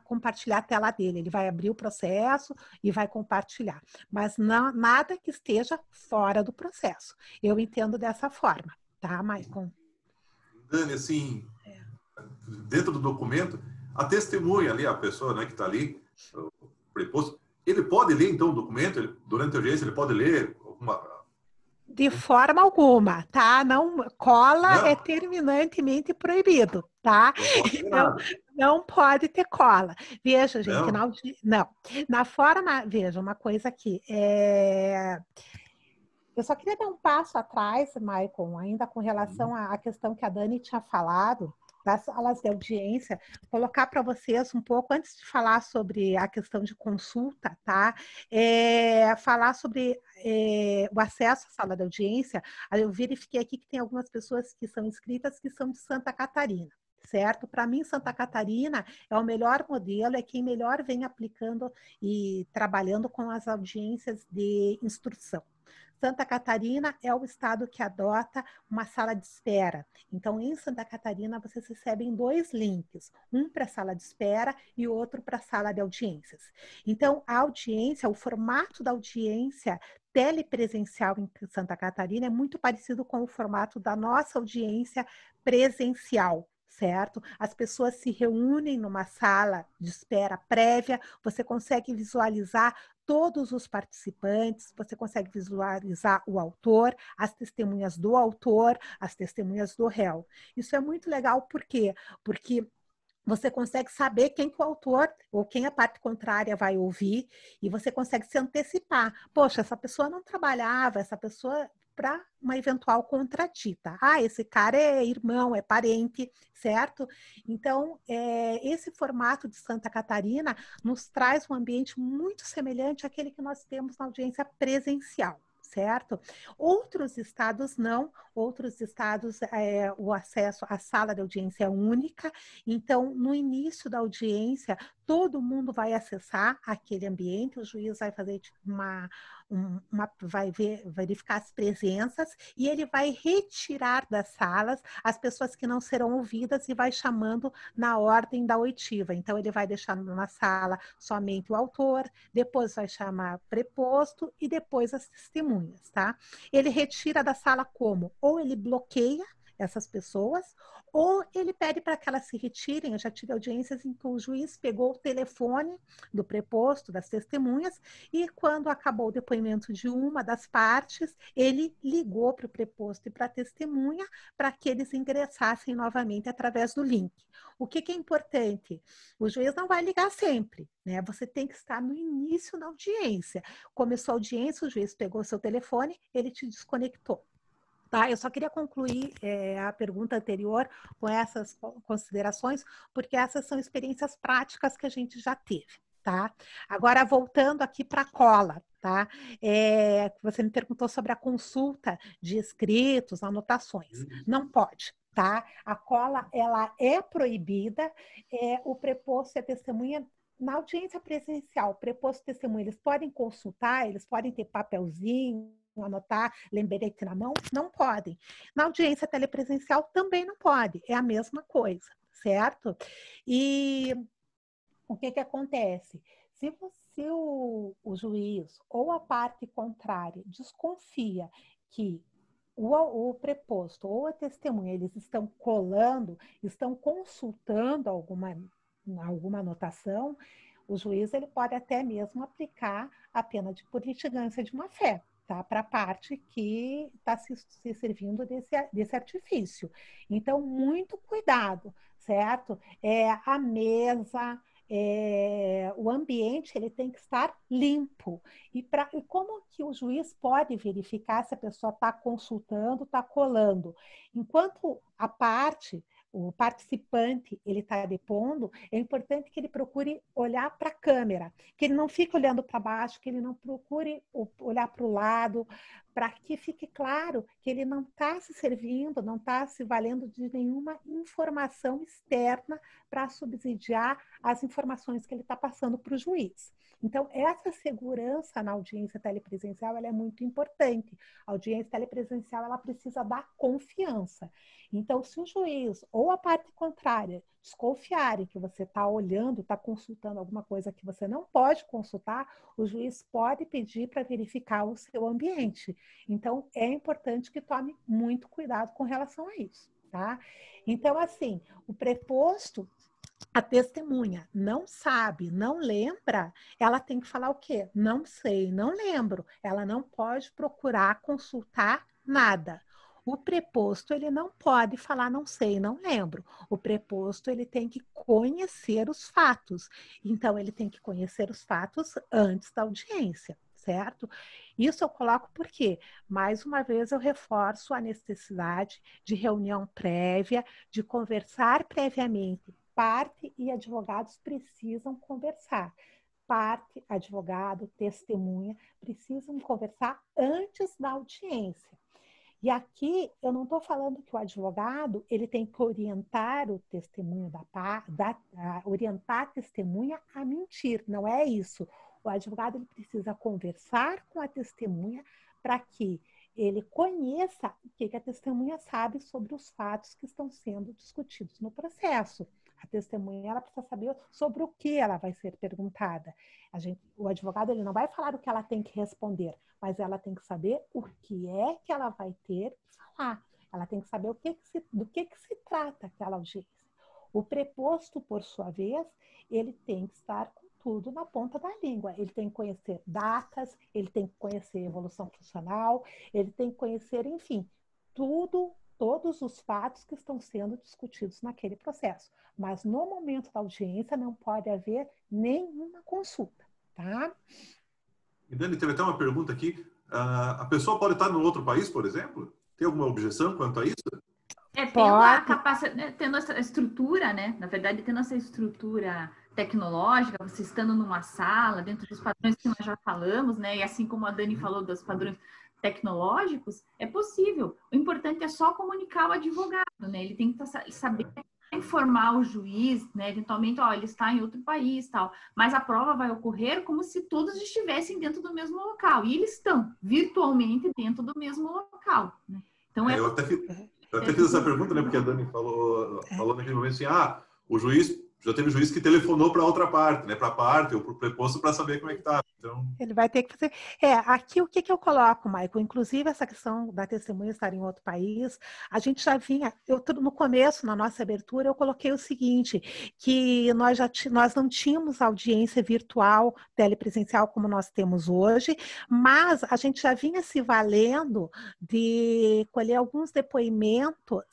[SPEAKER 3] compartilhar a tela dele. Ele vai abrir o processo e vai compartilhar. Mas não, nada que esteja fora do processo. Eu entendo dessa forma, tá, Maicon?
[SPEAKER 1] Dani, assim, dentro do documento, a testemunha ali, a pessoa, né, que está ali, o preposto, ele pode ler, então, o documento? Durante a audiência, ele pode ler alguma...
[SPEAKER 3] De forma alguma, tá? Não, cola
[SPEAKER 1] Não.
[SPEAKER 3] é terminantemente proibido, tá?
[SPEAKER 1] Não pode ter
[SPEAKER 3] Então,
[SPEAKER 1] nada.
[SPEAKER 3] não pode ter cola. Veja, gente,
[SPEAKER 1] Não.
[SPEAKER 3] Na forma, veja, uma coisa aqui, eu só queria dar um passo atrás, Maicon, ainda com relação à questão que a Dani tinha falado, das salas de audiência, colocar para vocês um pouco, antes de falar sobre a questão de consulta, tá? Falar sobre o acesso à sala de audiência. Eu verifiquei aqui que tem algumas pessoas que são inscritas que são de Santa Catarina. Certo? Para mim, Santa Catarina é o melhor modelo, é quem melhor vem aplicando e trabalhando com as audiências de instrução. Santa Catarina é o estado que adota uma sala de espera. Então, em Santa Catarina, vocês recebem 2 links, um para a sala de espera e outro para a sala de audiências. Então, a audiência, o formato da audiência telepresencial em Santa Catarina é muito parecido com o formato da nossa audiência presencial. Certo? As pessoas se reúnem numa sala de espera prévia, você consegue visualizar todos os participantes, você consegue visualizar o autor, as testemunhas do autor, as testemunhas do réu. Isso é muito legal, por quê? Porque você consegue saber quem que o autor ou quem a parte contrária vai ouvir e você consegue se antecipar. Poxa, essa pessoa não trabalhava, essa pessoa para uma eventual contradita. Esse cara é irmão, é parente, certo? Então, esse formato de Santa Catarina nos traz um ambiente muito semelhante àquele que nós temos na audiência presencial. Certo? Outros estados não, outros estados o acesso à sala de audiência é única, então no início da audiência todo mundo vai acessar aquele ambiente, o juiz vai fazer vai verificar as presenças e ele vai retirar das salas as pessoas que não serão ouvidas e vai chamando na ordem da oitiva. Então ele vai deixar na sala somente o autor, depois vai chamar preposto e depois as testemunhas, tá? Ele retira da sala como? Ou ele bloqueia essas pessoas, ou ele pede para que elas se retirem. Eu já tive audiências em que o juiz pegou o telefone do preposto, das testemunhas, e quando acabou o depoimento de uma das partes, ele ligou para o preposto e para a testemunha para que eles ingressassem novamente através do link. O que é importante? O juiz não vai ligar sempre, né? Você tem que estar no início da audiência. Começou a audiência, o juiz pegou o seu telefone, ele te desconectou. Tá, eu só queria concluir a pergunta anterior com essas considerações, porque essas são experiências práticas que a gente já teve, tá? Agora, voltando aqui para a cola, tá? Você me perguntou sobre a consulta de escritos, anotações. Não pode, tá? A cola, ela é proibida, o preposto e a testemunha na audiência presencial, preposto e testemunha, eles podem consultar, eles podem ter papelzinho, anotar lembrete na mão? Não podem. Na audiência telepresencial também não pode, é a mesma coisa, certo? E o que acontece? Se o juiz ou a parte contrária desconfia que o preposto ou a testemunha, eles estão colando, estão consultando alguma anotação, o juiz ele pode até mesmo aplicar a pena por litigância de má-fé. tá? Para a parte que está se servindo desse artifício. Então, muito cuidado, certo? A mesa, o ambiente, ele tem que estar limpo. E como que o juiz pode verificar se a pessoa está consultando, está colando? Enquanto o participante, ele está depondo, é importante que ele procure olhar para a câmera, que ele não fique olhando para baixo, que ele não procure olhar para o lado, para que fique claro que ele não está se servindo, não está se valendo de nenhuma informação externa para subsidiar as informações que ele está passando para o juiz. Então, essa segurança na audiência telepresencial ela é muito importante. A audiência telepresencial ela precisa dar confiança. Então, se o juiz ou a parte contrária desconfiarem que você está olhando, está consultando alguma coisa que você não pode consultar, o juiz pode pedir para verificar o seu ambiente. Então, é importante que tome muito cuidado com relação a isso, tá? Então, assim, o preposto, a testemunha não sabe, não lembra, ela tem que falar o quê? Não sei, não lembro. Ela não pode procurar consultar nada. O preposto, ele não pode falar não sei, não lembro. O preposto, ele tem que conhecer os fatos. Então, ele tem que conhecer os fatos antes da audiência, certo? Isso eu coloco porque, mais uma vez, eu reforço a necessidade de reunião prévia, de conversar previamente. Parte e advogados precisam conversar. Parte, advogado, testemunha, precisam conversar antes da audiência. E aqui eu não estou falando que o advogado ele tem que orientar o testemunho orientar a testemunha a mentir. Não é isso. O advogado ele precisa conversar com a testemunha para que ele conheça o que a testemunha sabe sobre os fatos que estão sendo discutidos no processo. A testemunha ela precisa saber sobre o que ela vai ser perguntada. O advogado ele não vai falar o que ela tem que responder, mas ela tem que saber o que é que ela vai ter que falar. Ela tem que saber do que se trata aquela audiência. O preposto, por sua vez, ele tem que estar com tudo na ponta da língua. Ele tem que conhecer datas, ele tem que conhecer evolução funcional, ele tem que conhecer, enfim, todos os fatos que estão sendo discutidos naquele processo. Mas no momento da audiência não pode haver nenhuma consulta, tá?
[SPEAKER 1] E Dani, teve até uma pergunta aqui. A pessoa pode estar no outro país, por exemplo? Tem alguma objeção quanto a isso?
[SPEAKER 4] Tendo a capacidade, tendo essa estrutura, né? Na verdade, tendo essa estrutura tecnológica, você estando numa sala, dentro dos padrões que nós já falamos, né? E assim como a Dani falou dos padrões tecnológicos, é possível. O importante é só comunicar o advogado, né? Ele tem que saber informar o juiz, né? Eventualmente, ele está em outro país, tal. Mas a prova vai ocorrer como se todos estivessem dentro do mesmo local. E eles estão virtualmente dentro do mesmo local, né? Então,
[SPEAKER 1] eu até fiz essa pergunta, né? Porque a Dani falou naquele momento assim, o juiz, já teve juiz que telefonou para outra parte, né? Para a parte ou para o preposto para saber como é que está. Então...
[SPEAKER 3] Ele vai ter que fazer... aqui o que eu coloco, Michael? Inclusive essa questão da testemunha estar em outro país, a gente já vinha... no começo, na nossa abertura, eu coloquei o seguinte, que nós não tínhamos audiência virtual, telepresencial, como nós temos hoje, mas a gente já vinha se valendo de colher alguns depoimentos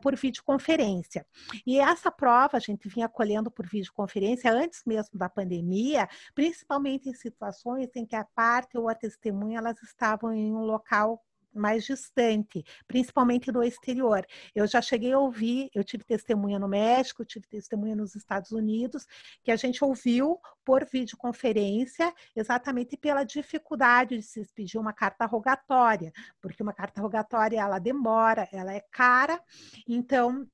[SPEAKER 3] por videoconferência. E essa prova a gente vinha colhendo por videoconferência antes mesmo da pandemia, principalmente em situações em que a parte ou a testemunha elas estavam em um local mais distante, principalmente do exterior. Eu já cheguei a ouvir, eu tive testemunha no México, tive testemunha nos Estados Unidos, que a gente ouviu por videoconferência exatamente pela dificuldade de se expedir uma carta rogatória, porque uma carta rogatória ela demora, ela é cara, então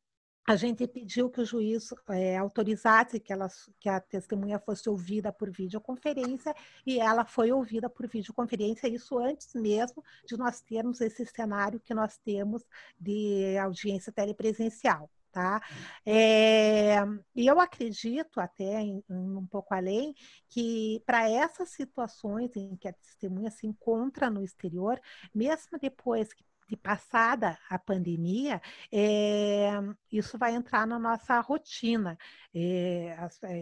[SPEAKER 3] a gente pediu que o juiz autorizasse que a testemunha fosse ouvida por videoconferência e ela foi ouvida por videoconferência, isso antes mesmo de nós termos esse cenário que nós temos de audiência telepresencial. Tá? E eu acredito, até um pouco além, que para essas situações em que a testemunha se encontra no exterior, mesmo depois de passada a pandemia, isso vai entrar na nossa rotina.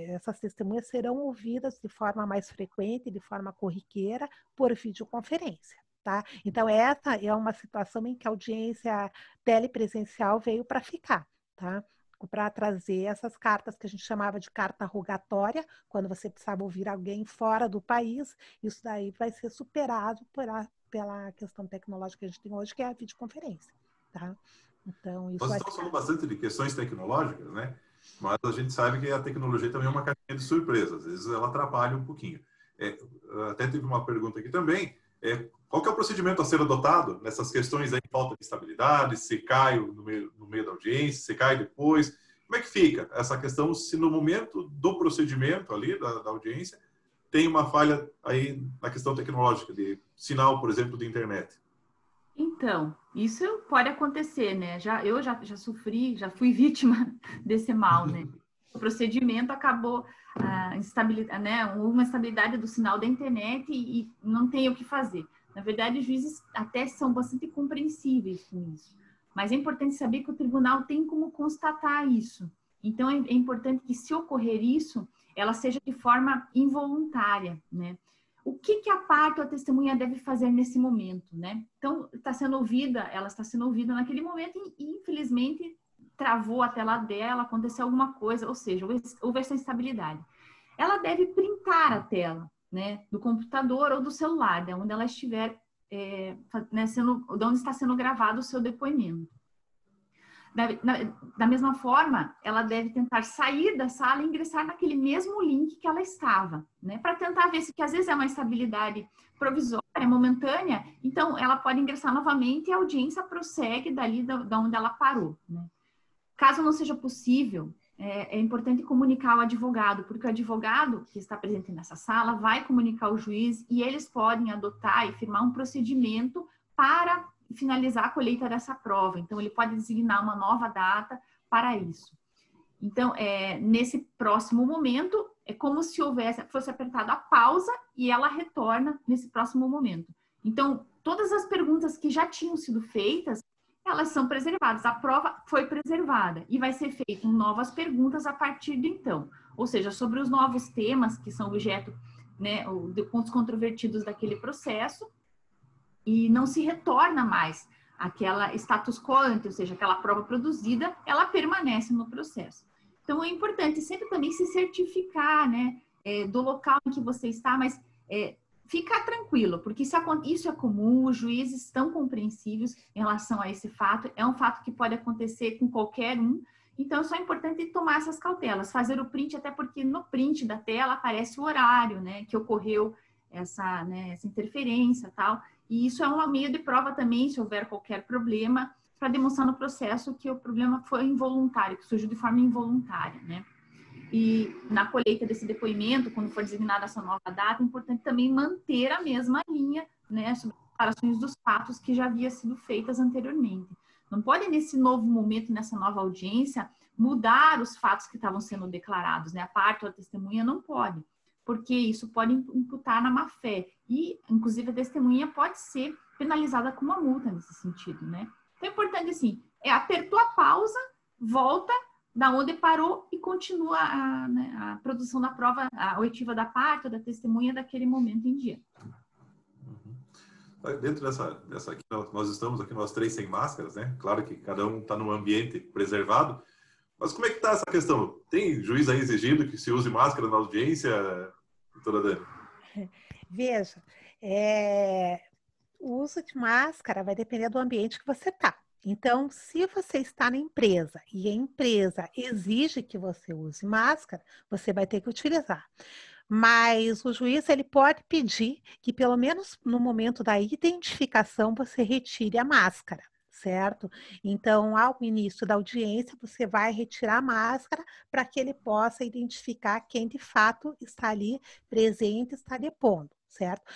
[SPEAKER 3] Essas testemunhas serão ouvidas de forma mais frequente, de forma corriqueira, por videoconferência. tá? Então, essa é uma situação em que a audiência telepresencial veio para ficar, tá? Para trazer essas cartas que a gente chamava de carta rogatória, quando você precisava ouvir alguém fora do país, isso daí vai ser superado pela questão tecnológica que a gente tem hoje, que é a videoconferência, tá? Então, isso
[SPEAKER 1] Nós estamos falando bastante de questões tecnológicas, né? Mas a gente sabe que a tecnologia também é uma caixinha de surpresas. Às vezes ela atrapalha um pouquinho. Até teve uma pergunta aqui também. Qual que é o procedimento a ser adotado nessas questões aí, falta de estabilidade, se cai no meio da audiência, se cai depois? Como é que fica essa questão se no momento do procedimento ali, da audiência, tem uma falha aí na questão tecnológica, de sinal, por exemplo, de internet?
[SPEAKER 4] Então, isso pode acontecer, né? Eu já sofri, já fui vítima desse mal, né? O procedimento acabou né? Uma instabilidade do sinal da internet e não tem o que fazer. Na verdade, os juízes até são bastante compreensíveis com isso. Mas é importante saber que o tribunal tem como constatar isso. Então, é importante que, se ocorrer isso, ela seja de forma involuntária, né? O que a parte ou a testemunha deve fazer nesse momento, né? Então, ela está sendo ouvida naquele momento e infelizmente, travou a tela dela, aconteceu alguma coisa, ou seja, houve essa instabilidade. Ela deve printar a tela, né? Do computador ou do celular, de onde ela estiver, né, de onde está sendo gravado o seu depoimento. Da mesma forma, ela deve tentar sair da sala e ingressar naquele mesmo link que ela estava, né? Para tentar ver se, que às vezes é uma instabilidade provisória, momentânea, então ela pode ingressar novamente e a audiência prossegue dali da onde ela parou, né? Caso não seja possível, é importante comunicar ao advogado, porque o advogado que está presente nessa sala vai comunicar ao juiz e eles podem adotar e firmar um procedimento para finalizar a colheita dessa prova. Então, ele pode designar uma nova data para isso. Então, nesse próximo momento, é como se fosse apertada a pausa e ela retorna nesse próximo momento. Então, todas as perguntas que já tinham sido feitas, elas são preservadas. A prova foi preservada e vai ser feito novas perguntas a partir de então. Ou seja, sobre os novos temas que são objeto, né, de pontos controvertidos daquele processo, e não se retorna mais aquela status quo ante, ou seja, aquela prova produzida, ela permanece no processo. Então, é importante sempre também se certificar, né, do local em que você está, mas ficar tranquilo, porque isso é comum, os juízes estão compreensivos em relação a esse fato, é um fato que pode acontecer com qualquer um, então é só importante tomar essas cautelas, fazer o print, até porque no print da tela aparece o horário, né, que ocorreu essa interferência e tal, e isso é um meio de prova também, se houver qualquer problema, para demonstrar no processo que o problema foi involuntário, que surgiu de forma involuntária, né? E na colheita desse depoimento, quando for designada essa nova data, é importante também manter a mesma linha, né, sobre as declarações dos fatos que já havia sido feitas anteriormente. Não pode, nesse novo momento, nessa nova audiência, mudar os fatos que estavam sendo declarados, né? A parte ou a testemunha não pode, porque isso pode imputar na má-fé. E, inclusive, a testemunha pode ser penalizada com uma multa nesse sentido, né? Então, é importante, assim, apertou a pausa, volta da onde parou e continua a produção da prova, a oitiva da parte ou da testemunha daquele momento em diante.
[SPEAKER 1] Dentro dessa aqui, nós estamos aqui, nós três sem máscaras, né? Claro que cada um está num ambiente preservado, mas como é que está essa questão? Tem juiz aí exigindo que se use máscara na audiência, doutora Dani?
[SPEAKER 3] Veja, o uso de máscara vai depender do ambiente que você está. Então, se você está na empresa e a empresa exige que você use máscara, você vai ter que utilizar. Mas o juiz ele pode pedir que, pelo menos no momento da identificação, você retire a máscara, certo? Então, ao início da audiência, você vai retirar a máscara para que ele possa identificar quem de fato está ali presente, está depondo, certo?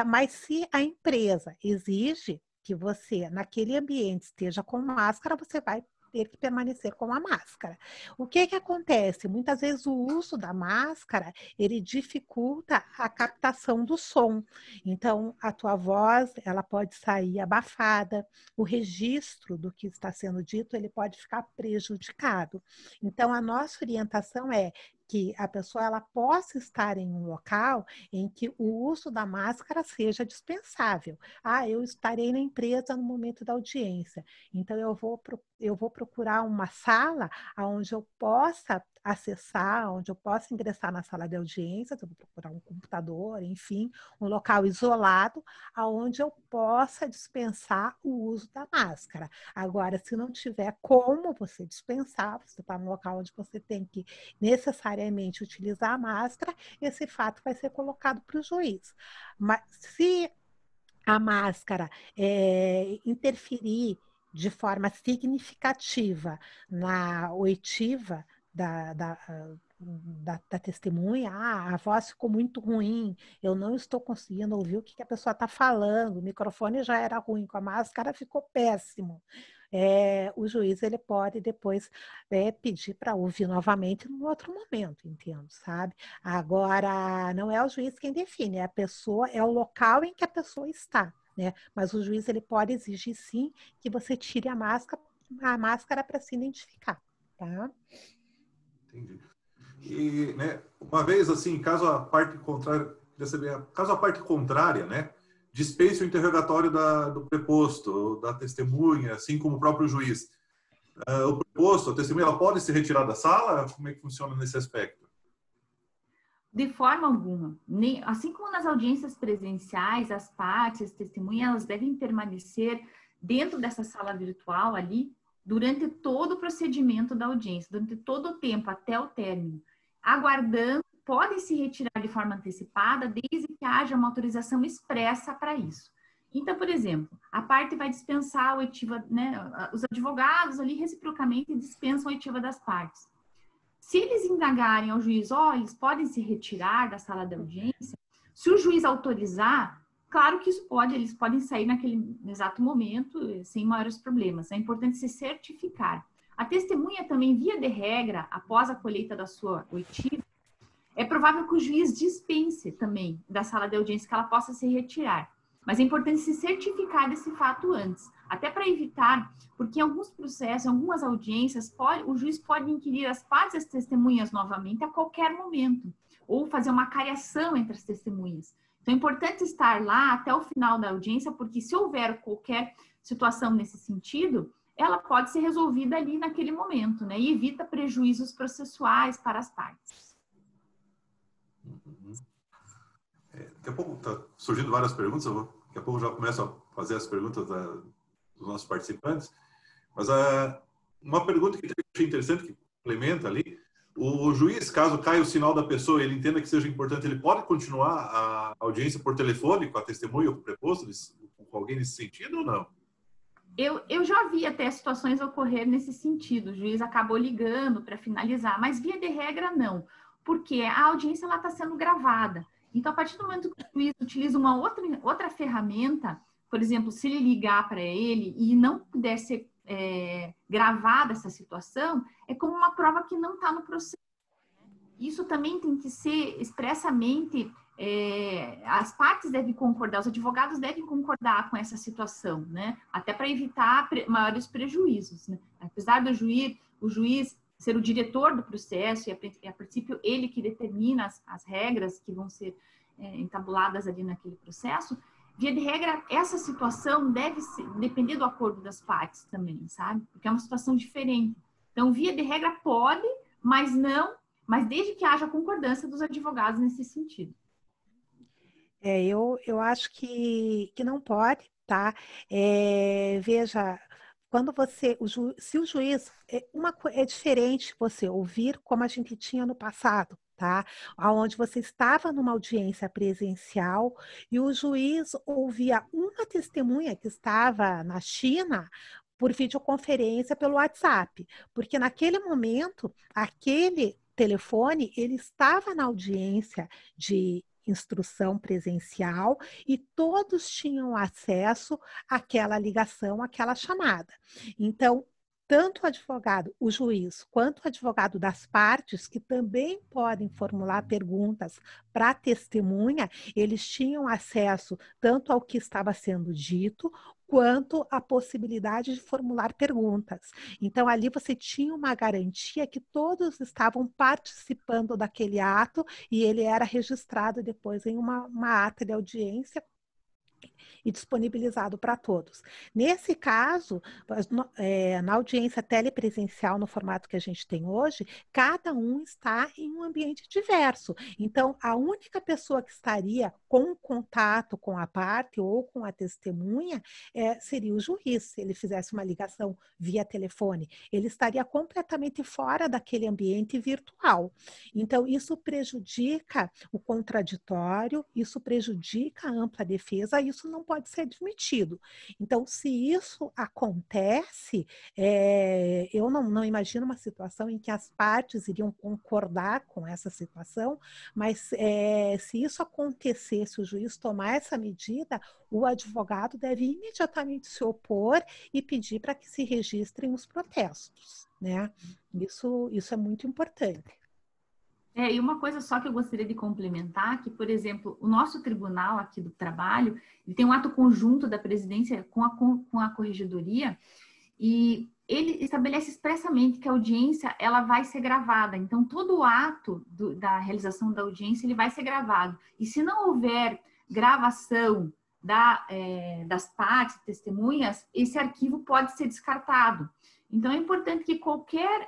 [SPEAKER 3] Mas se a empresa exige que você, naquele ambiente, esteja com máscara, você vai ter que permanecer com a máscara. O que acontece? Muitas vezes o uso da máscara, ele dificulta a captação do som. Então, a tua voz, ela pode sair abafada, o registro do que está sendo dito, ele pode ficar prejudicado. Então, a nossa orientação é que a pessoa ela possa estar em um local em que o uso da máscara seja dispensável. Ah, eu estarei na empresa no momento da audiência, então eu vou procurar uma sala onde eu possa acessar, onde eu possa ingressar na sala de audiências, eu vou procurar um computador, enfim, um local isolado, onde eu possa dispensar o uso da máscara. Agora, se não tiver como você dispensar, você está no local onde você tem que necessariamente utilizar a máscara, esse fato vai ser colocado para o juiz. Mas se a máscara interferir de forma significativa na oitiva da testemunha, a voz ficou muito ruim, eu não estou conseguindo ouvir o que a pessoa está falando, o microfone já era ruim, com a máscara ficou péssimo. O juiz ele pode depois pedir para ouvir novamente num outro momento, entendo, sabe? Agora, não é o juiz quem define, é a pessoa, é o local em que a pessoa está, né? Mas o juiz ele pode exigir sim que você tire a máscara para se identificar, tá?
[SPEAKER 1] Entendi. E, né, uma vez assim, caso a parte contrária, né, dispense o interrogatório do preposto, da testemunha, assim como o próprio juiz. O preposto, a testemunha, ela pode se retirar da sala? Como é que funciona nesse aspecto?
[SPEAKER 4] De forma alguma. Assim como nas audiências presenciais, as partes, as testemunhas, elas devem permanecer dentro dessa sala virtual ali durante todo o procedimento da audiência, durante todo o tempo, até o término. Aguardando, podem se retirar de forma antecipada, desde que haja uma autorização expressa para isso. Então, por exemplo, a parte vai dispensar a oitiva, né? Os advogados ali reciprocamente dispensam a oitiva das partes. Se eles indagarem ao juiz, eles podem se retirar da sala de audiência, se o juiz autorizar, claro que eles podem sair naquele exato momento sem maiores problemas. É importante se certificar. A testemunha também, via de regra, após a colheita da sua oitiva, é provável que o juiz dispense também da sala de audiência, que ela possa se retirar. Mas é importante se certificar desse fato antes, até para evitar, porque em alguns processos, em algumas audiências, o juiz pode inquirir as partes e as testemunhas novamente a qualquer momento, ou fazer uma cariação entre as testemunhas. Então, é importante estar lá até o final da audiência, porque se houver qualquer situação nesse sentido, ela pode ser resolvida ali naquele momento, né? E evita prejuízos processuais para as partes.
[SPEAKER 1] Daqui a pouco está surgindo várias perguntas, daqui a pouco já começo a fazer as perguntas dos nossos participantes, mas uma pergunta que eu achei interessante, que complementa ali, o juiz, caso caia o sinal da pessoa, ele entenda que seja importante, ele pode continuar a audiência por telefone com a testemunha ou com o preposto, com alguém nesse sentido ou não?
[SPEAKER 4] Eu já vi até situações ocorrer nesse sentido, o juiz acabou ligando para finalizar, mas via de regra não, porque a audiência está sendo gravada. Então, a partir do momento que o juiz utiliza uma outra ferramenta, por exemplo, se ele ligar para ele e não puder ser gravada essa situação, é como uma prova que não está no processo. Isso também tem que ser expressamente, as partes devem concordar, os advogados devem concordar com essa situação, né? Até para evitar maiores prejuízos, né? Apesar do o juiz ser o diretor do processo e a princípio ele que determina as regras que vão ser entabuladas ali naquele processo, via de regra, essa situação deve depender do acordo das partes também, sabe? Porque é uma situação diferente. Então, via de regra pode, mas desde que haja concordância dos advogados nesse sentido.
[SPEAKER 3] Eu acho que não pode, tá? Veja, quando se o juiz, é diferente você ouvir como a gente tinha no passado, tá? Onde você estava numa audiência presencial e o juiz ouvia uma testemunha que estava na China por videoconferência pelo WhatsApp, porque naquele momento, aquele telefone, ele estava na audiência de instrução presencial e todos tinham acesso àquela ligação, àquela chamada. Então, tanto o advogado, o juiz, quanto o advogado das partes, que também podem formular perguntas para a testemunha, eles tinham acesso tanto ao que estava sendo dito, quanto a possibilidade de formular perguntas. Então, ali você tinha uma garantia que todos estavam participando daquele ato e ele era registrado depois em uma ata de audiência e disponibilizado para todos. Nesse caso, na audiência telepresencial, no formato que a gente tem hoje, cada um está em um ambiente diverso. Então, a única pessoa que estaria com contato com a parte ou com a testemunha seria o juiz. Se ele fizesse uma ligação via telefone, ele estaria completamente fora daquele ambiente virtual. Então, isso prejudica o contraditório, isso prejudica a ampla defesa, isso não pode ser admitido. Então, se isso acontece, eu não imagino uma situação em que as partes iriam concordar com essa situação, mas se isso acontecer, se o juiz tomar essa medida, o advogado deve imediatamente se opor e pedir para que se registrem os protestos, né? Isso é muito importante.
[SPEAKER 4] E uma coisa só que eu gostaria de complementar, que, por exemplo, o nosso tribunal aqui do trabalho, ele tem um ato conjunto da presidência com a corregedoria, e ele estabelece expressamente que a audiência ela vai ser gravada. Então, todo o ato da realização da audiência ele vai ser gravado. E se não houver gravação das partes, testemunhas, esse arquivo pode ser descartado. Então, é importante que qualquer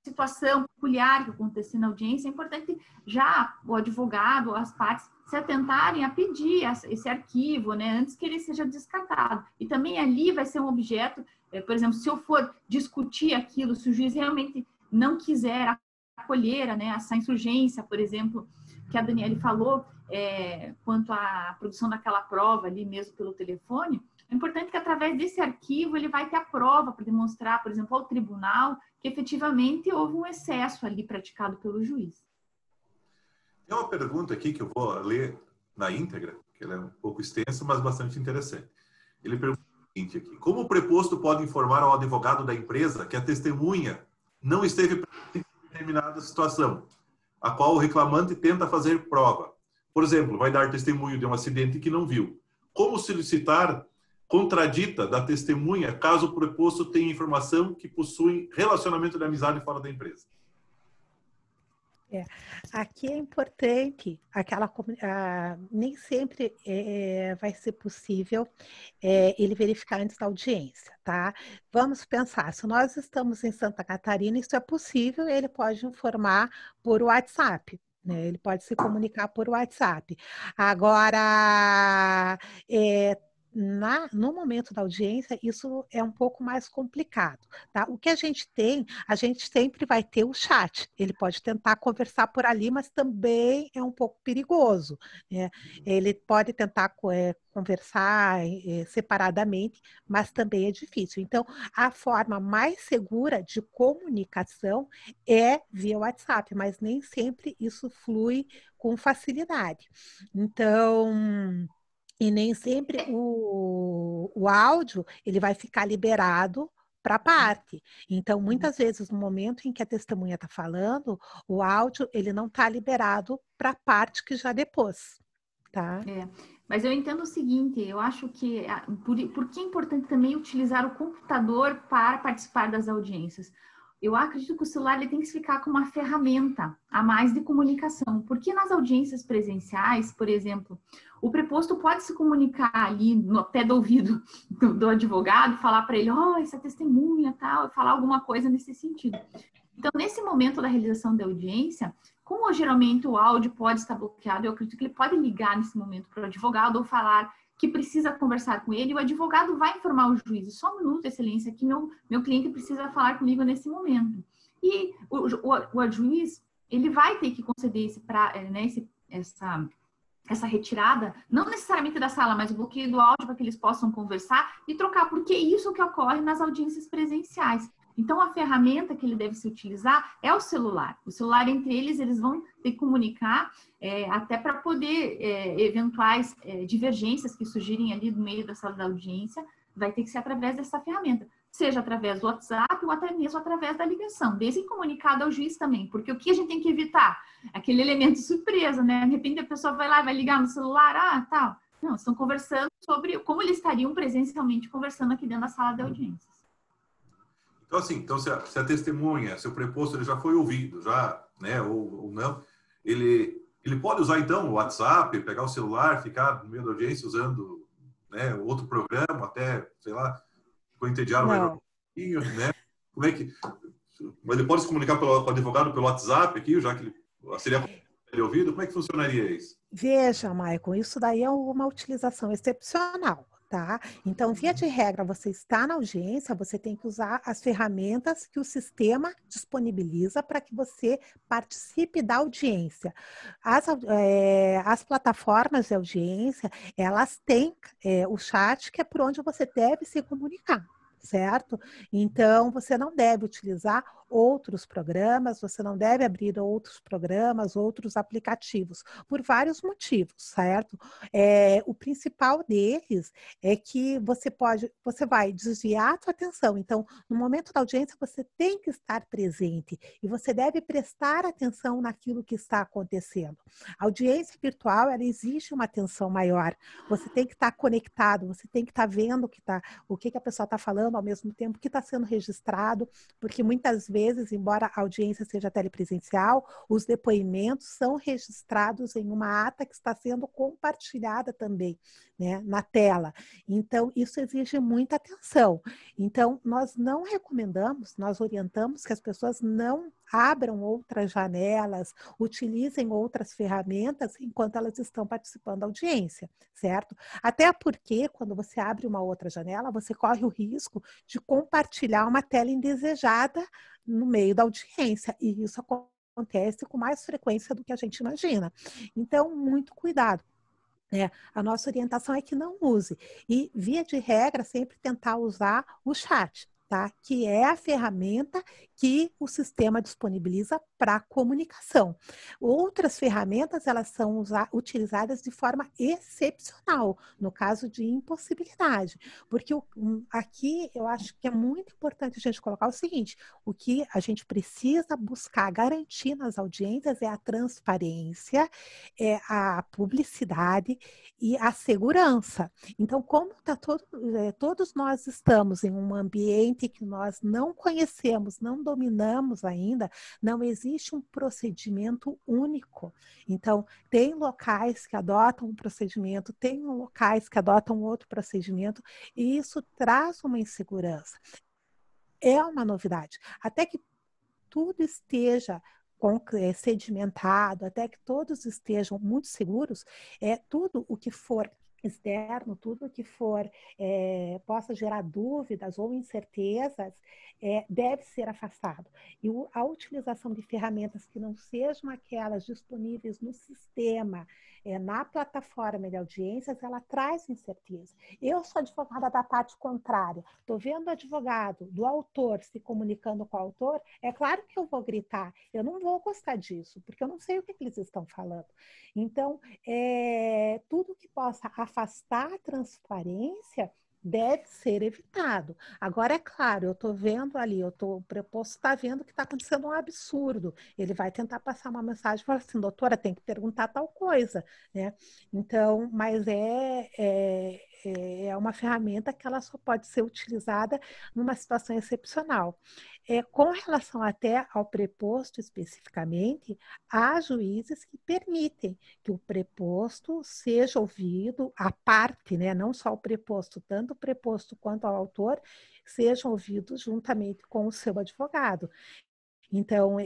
[SPEAKER 4] situação peculiar que acontecer na audiência, é importante já o advogado ou as partes se atentarem a pedir esse arquivo, né, antes que ele seja descartado. E também ali vai ser um objeto, por exemplo, se eu for discutir aquilo, se o juiz realmente não quiser acolher, né, essa insurgência, por exemplo, que a Daniele falou, quanto à produção daquela prova ali mesmo pelo telefone, é importante que através desse arquivo ele vai ter a prova para demonstrar, por exemplo, ao tribunal que efetivamente houve um excesso ali praticado pelo juiz.
[SPEAKER 1] Tem uma pergunta aqui que eu vou ler na íntegra, que ela é um pouco extensa, mas bastante interessante. Ele pergunta o seguinte aqui: como o preposto pode informar ao advogado da empresa que a testemunha não esteve presente em determinada situação, a qual o reclamante tenta fazer prova? Por exemplo, vai dar testemunho de um acidente que não viu. Como solicitar contradita da testemunha caso o preposto tenha informação que possui relacionamento de amizade fora da empresa?
[SPEAKER 3] Aqui é importante, nem sempre vai ser possível ele verificar antes da audiência, tá? Vamos pensar, se nós estamos em Santa Catarina, isso é possível, ele pode informar por WhatsApp. Né? Ele pode se comunicar por WhatsApp. Agora, no momento da audiência, isso é um pouco mais complicado, tá? O que a gente sempre vai ter o chat. Ele pode tentar conversar por ali, mas também é um pouco perigoso, né? Ele pode tentar conversar separadamente, mas também é difícil. Então, a forma mais segura de comunicação é via WhatsApp, mas nem sempre isso flui com facilidade. Então, e nem sempre o áudio ele vai ficar liberado para a parte. Então, muitas vezes, no momento em que a testemunha está falando, o áudio ele não está liberado para a parte que já depôs. Tá?
[SPEAKER 4] Mas eu entendo o seguinte, eu acho que por que é importante também utilizar o computador para participar das audiências? Eu acredito que o celular ele tem que ficar como uma ferramenta a mais de comunicação, porque nas audiências presenciais, por exemplo, o preposto pode se comunicar ali no pé do ouvido do advogado, falar para ele, essa testemunha, tal, falar alguma coisa nesse sentido. Então, nesse momento da realização da audiência, como geralmente o áudio pode estar bloqueado, eu acredito que ele pode ligar nesse momento para o advogado ou falar que precisa conversar com ele, e o advogado vai informar o juiz. Só um minuto, excelência, que meu cliente precisa falar comigo nesse momento. E o juiz, ele vai ter que conceder essa retirada, não necessariamente da sala, mas o bloqueio do áudio para que eles possam conversar e trocar, porque é isso que ocorre nas audiências presenciais. Então, a ferramenta que ele deve se utilizar é o celular. O celular, entre eles vão ter que comunicar até para poder eventuais divergências que surgirem ali no meio da sala da audiência, vai ter que ser através dessa ferramenta, seja através do WhatsApp ou até mesmo através da ligação, desde comunicado ao juiz também, porque o que a gente tem que evitar? Aquele elemento surpresa, né? De repente a pessoa vai lá e vai ligar no celular, tal. Não, estão conversando sobre como eles estariam presencialmente conversando aqui dentro da sala de audiências.
[SPEAKER 1] Então, assim, então, se a testemunha, se o preposto ele já foi ouvido, já, né, ou não, ele pode usar, então, o WhatsApp, pegar o celular, ficar no meio da audiência usando, né, outro programa, até, sei lá, ficou entediado, vai jogar um pouquinho, né? Como é que... Ele pode se comunicar com o advogado pelo WhatsApp aqui, já que ele seria ele ouvido? Como é que funcionaria isso?
[SPEAKER 3] Veja, Maicon, isso daí é uma utilização excepcional, tá? Então, via de regra, você está na audiência, você tem que usar as ferramentas que o sistema disponibiliza para que você participe da audiência. As plataformas de audiência, elas têm o chat, que é por onde você deve se comunicar. Certo? Então, você não deve utilizar outros programas, você não deve abrir outros programas, outros aplicativos, por vários motivos, certo? O principal deles é que você vai desviar a sua atenção. Então, no momento da audiência, você tem que estar presente e você deve prestar atenção naquilo que está acontecendo. A audiência virtual, ela exige uma atenção maior. Você tem que estar conectado, você tem que estar vendo o que a pessoa está falando, ao mesmo tempo que está sendo registrado, porque muitas vezes, embora a audiência seja telepresencial, os depoimentos são registrados em uma ata que está sendo compartilhada também, né, na tela. Então, isso exige muita atenção. Então, nós não recomendamos, nós orientamos que as pessoas não abram outras janelas, utilizem outras ferramentas enquanto elas estão participando da audiência, certo? Até porque, quando você abre uma outra janela, você corre o risco de compartilhar uma tela indesejada no meio da audiência, e isso acontece com mais frequência do que a gente imagina. Então, muito cuidado. A nossa orientação é que não use. E, via de regra, sempre tentar usar o chat, tá? Que é a ferramenta que o sistema disponibiliza para comunicação. Outras ferramentas, elas são utilizadas de forma excepcional, no caso de impossibilidade. Porque aqui eu acho que é muito importante a gente colocar o seguinte: o que a gente precisa buscar garantir nas audiências é a transparência, é a publicidade e a segurança. Então, como todos nós estamos em um ambiente que nós não conhecemos, não dominamos ainda, não existe um procedimento único. Então, tem locais que adotam um procedimento, tem locais que adotam outro procedimento, e isso traz uma insegurança. É uma novidade. Até que tudo esteja sedimentado, até que todos estejam muito seguros, tudo o que for externo, tudo que for possa gerar dúvidas ou incertezas, deve ser afastado. E a utilização de ferramentas que não sejam aquelas disponíveis no sistema, na plataforma de audiências, ela traz incerteza. Eu sou advogada da parte contrária, estou vendo o advogado do autor se comunicando com o autor, é claro que eu vou gritar, eu não vou gostar disso, porque eu não sei o que eles estão falando. Então, tudo que possa afastar a transparência deve ser evitado. Agora, é claro, eu estou vendo ali, o preposto está vendo que está acontecendo um absurdo. Ele vai tentar passar uma mensagem e falar assim: doutora, tem que perguntar tal coisa, né? Então, mas é uma ferramenta que ela só pode ser utilizada numa situação excepcional. Com relação até ao preposto especificamente, há juízes que permitem que o preposto seja ouvido, a parte, né, não só o preposto, tanto o preposto quanto o autor, sejam ouvidos juntamente com o seu advogado. Então,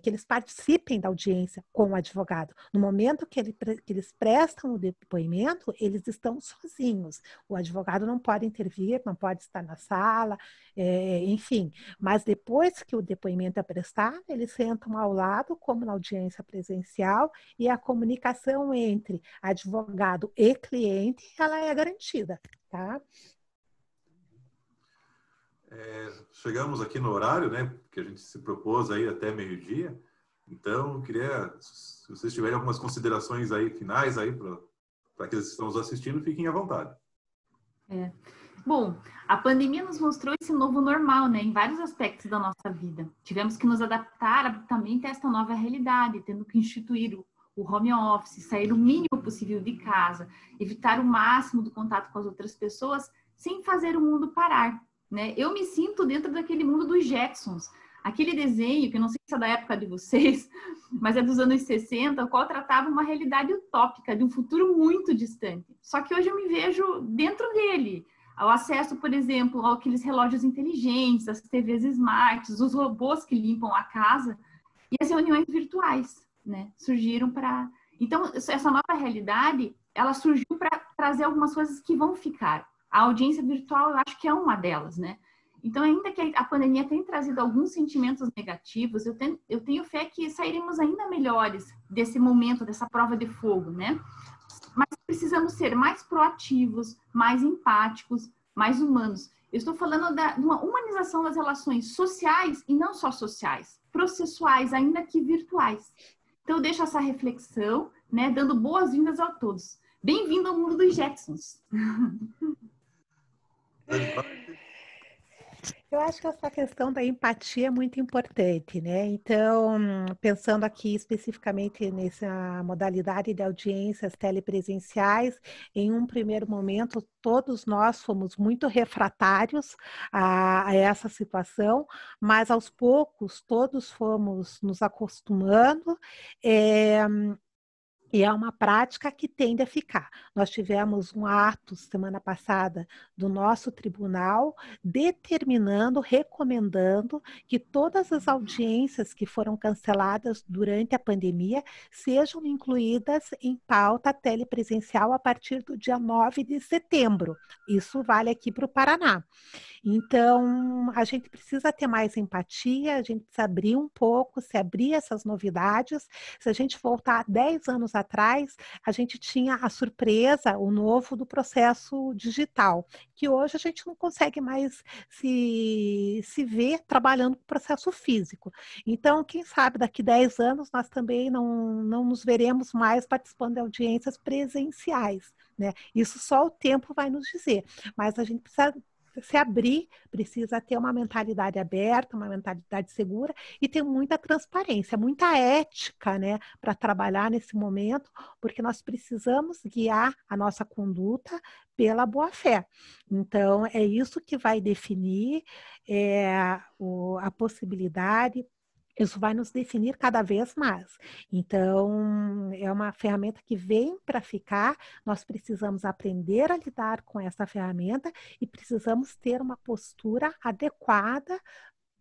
[SPEAKER 3] que eles participem da audiência com o advogado. No momento que eles prestam o depoimento, eles estão sozinhos. O advogado não pode intervir, não pode estar na sala, enfim. Mas depois que o depoimento é prestado, eles sentam ao lado, como na audiência presencial, e a comunicação entre advogado e cliente, ela é garantida, tá?
[SPEAKER 1] Chegamos aqui no horário, né, que a gente se propôs aí até meio-dia. Então, eu queria, se vocês tiverem algumas considerações aí finais aí para aqueles que estão nos assistindo, fiquem à vontade.
[SPEAKER 4] Bom, a pandemia nos mostrou esse novo normal, né, em vários aspectos da nossa vida. Tivemos que nos adaptar abruptamente a esta nova realidade, tendo que instituir o home office, sair o mínimo possível de casa, evitar o máximo do contato com as outras pessoas, sem fazer o mundo parar, né? Eu me sinto dentro daquele mundo dos Jetsons, aquele desenho, que eu não sei se é da época de vocês, mas é dos anos 60, o qual tratava uma realidade utópica, de um futuro muito distante. Só que hoje eu me vejo dentro dele. Ao acesso, por exemplo, àqueles relógios inteligentes, as TVs smarts, os robôs que limpam a casa e as reuniões virtuais, né? Surgiram para... Então, essa nova realidade, ela surgiu para trazer algumas coisas que vão ficar. A audiência virtual, eu acho que é uma delas, né? Então, ainda que a pandemia tenha trazido alguns sentimentos negativos, eu tenho fé que sairemos ainda melhores desse momento, dessa prova de fogo, né? Mas precisamos ser mais proativos, mais empáticos, mais humanos. Eu estou falando de uma humanização das relações sociais e não só sociais, processuais, ainda que virtuais. Então, eu deixo essa reflexão, né, dando boas-vindas a todos. Bem-vindo ao mundo dos Jetsons.
[SPEAKER 3] Eu acho que essa questão da empatia é muito importante, né? Então, pensando aqui especificamente nessa modalidade de audiências telepresenciais, em um primeiro momento, todos nós fomos muito refratários a essa situação, mas aos poucos todos fomos nos acostumando. E é uma prática que tende a ficar. Nós tivemos um ato semana passada do nosso tribunal determinando, recomendando que todas as audiências que foram canceladas durante a pandemia sejam incluídas em pauta telepresencial a partir do dia 9 de setembro. Isso vale aqui para o Paraná. Então, a gente precisa ter mais empatia, a gente precisa abrir um pouco, se abrir essas novidades. Se a gente voltar 10 anos atrás, a gente tinha a surpresa, o novo do processo digital, que hoje a gente não consegue mais se ver trabalhando com o processo físico. Então, quem sabe daqui 10 anos nós também não nos veremos mais participando de audiências presenciais, né? Isso só o tempo vai nos dizer, mas a gente precisa se abrir, precisa ter uma mentalidade aberta, uma mentalidade segura e ter muita transparência, muita ética, né, para trabalhar nesse momento, porque nós precisamos guiar a nossa conduta pela boa-fé. Então, é isso que vai definir a possibilidade. Isso vai nos definir cada vez mais. Então, é uma ferramenta que vem para ficar. Nós precisamos aprender a lidar com essa ferramenta e precisamos ter uma postura adequada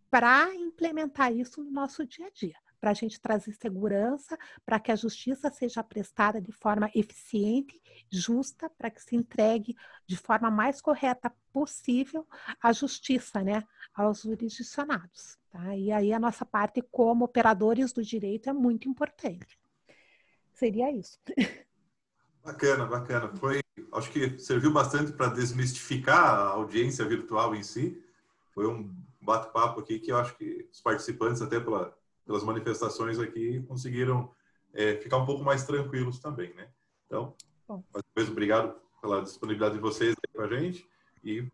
[SPEAKER 3] para implementar isso no nosso dia a dia, para a gente trazer segurança, para que a justiça seja prestada de forma eficiente, justa, para que se entregue de forma mais correta possível a justiça, né, aos jurisdicionados. Tá? E aí a nossa parte como operadores do direito é muito importante. Seria isso.
[SPEAKER 1] Bacana, bacana. Acho que serviu bastante para desmistificar a audiência virtual em si. Foi um bate-papo aqui que eu acho que os participantes, até pelas manifestações aqui, conseguiram ficar um pouco mais tranquilos também, né? Então, mais uma vez, obrigado pela disponibilidade de vocês aí com a gente. E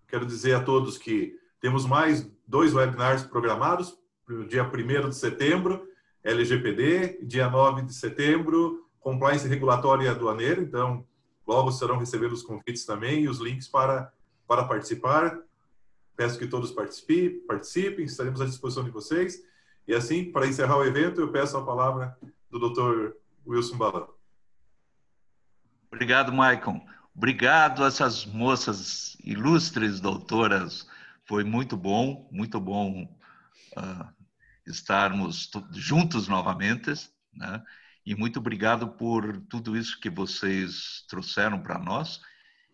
[SPEAKER 1] quero dizer a todos que temos mais 2 webinars programados, no dia 1º de setembro, LGPD, dia 9 de setembro, Compliance Regulatória e Aduaneira. Então, logo serão recebendo os convites também e os links para participar. Peço que todos participem, estaremos à disposição de vocês. E assim, para encerrar o evento, eu peço a palavra do Dr. Wilson Balão.
[SPEAKER 2] Obrigado, Maicon. Obrigado a essas moças ilustres doutoras. Foi muito bom estarmos juntos novamente, né? E muito obrigado por tudo isso que vocês trouxeram para nós.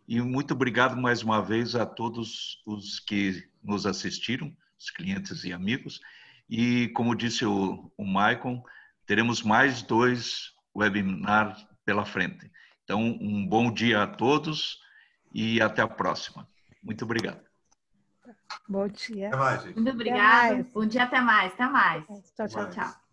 [SPEAKER 2] E muito obrigado mais uma vez a todos os que nos assistiram, os clientes e amigos. E como disse o Maicon, teremos mais 2 webinars pela frente. Então, um bom dia a todos e até a próxima. Muito obrigado.
[SPEAKER 3] Bom dia.
[SPEAKER 1] Até mais, gente.
[SPEAKER 4] Muito obrigada. Bom dia, até mais. Até mais.
[SPEAKER 3] Tchau, tchau.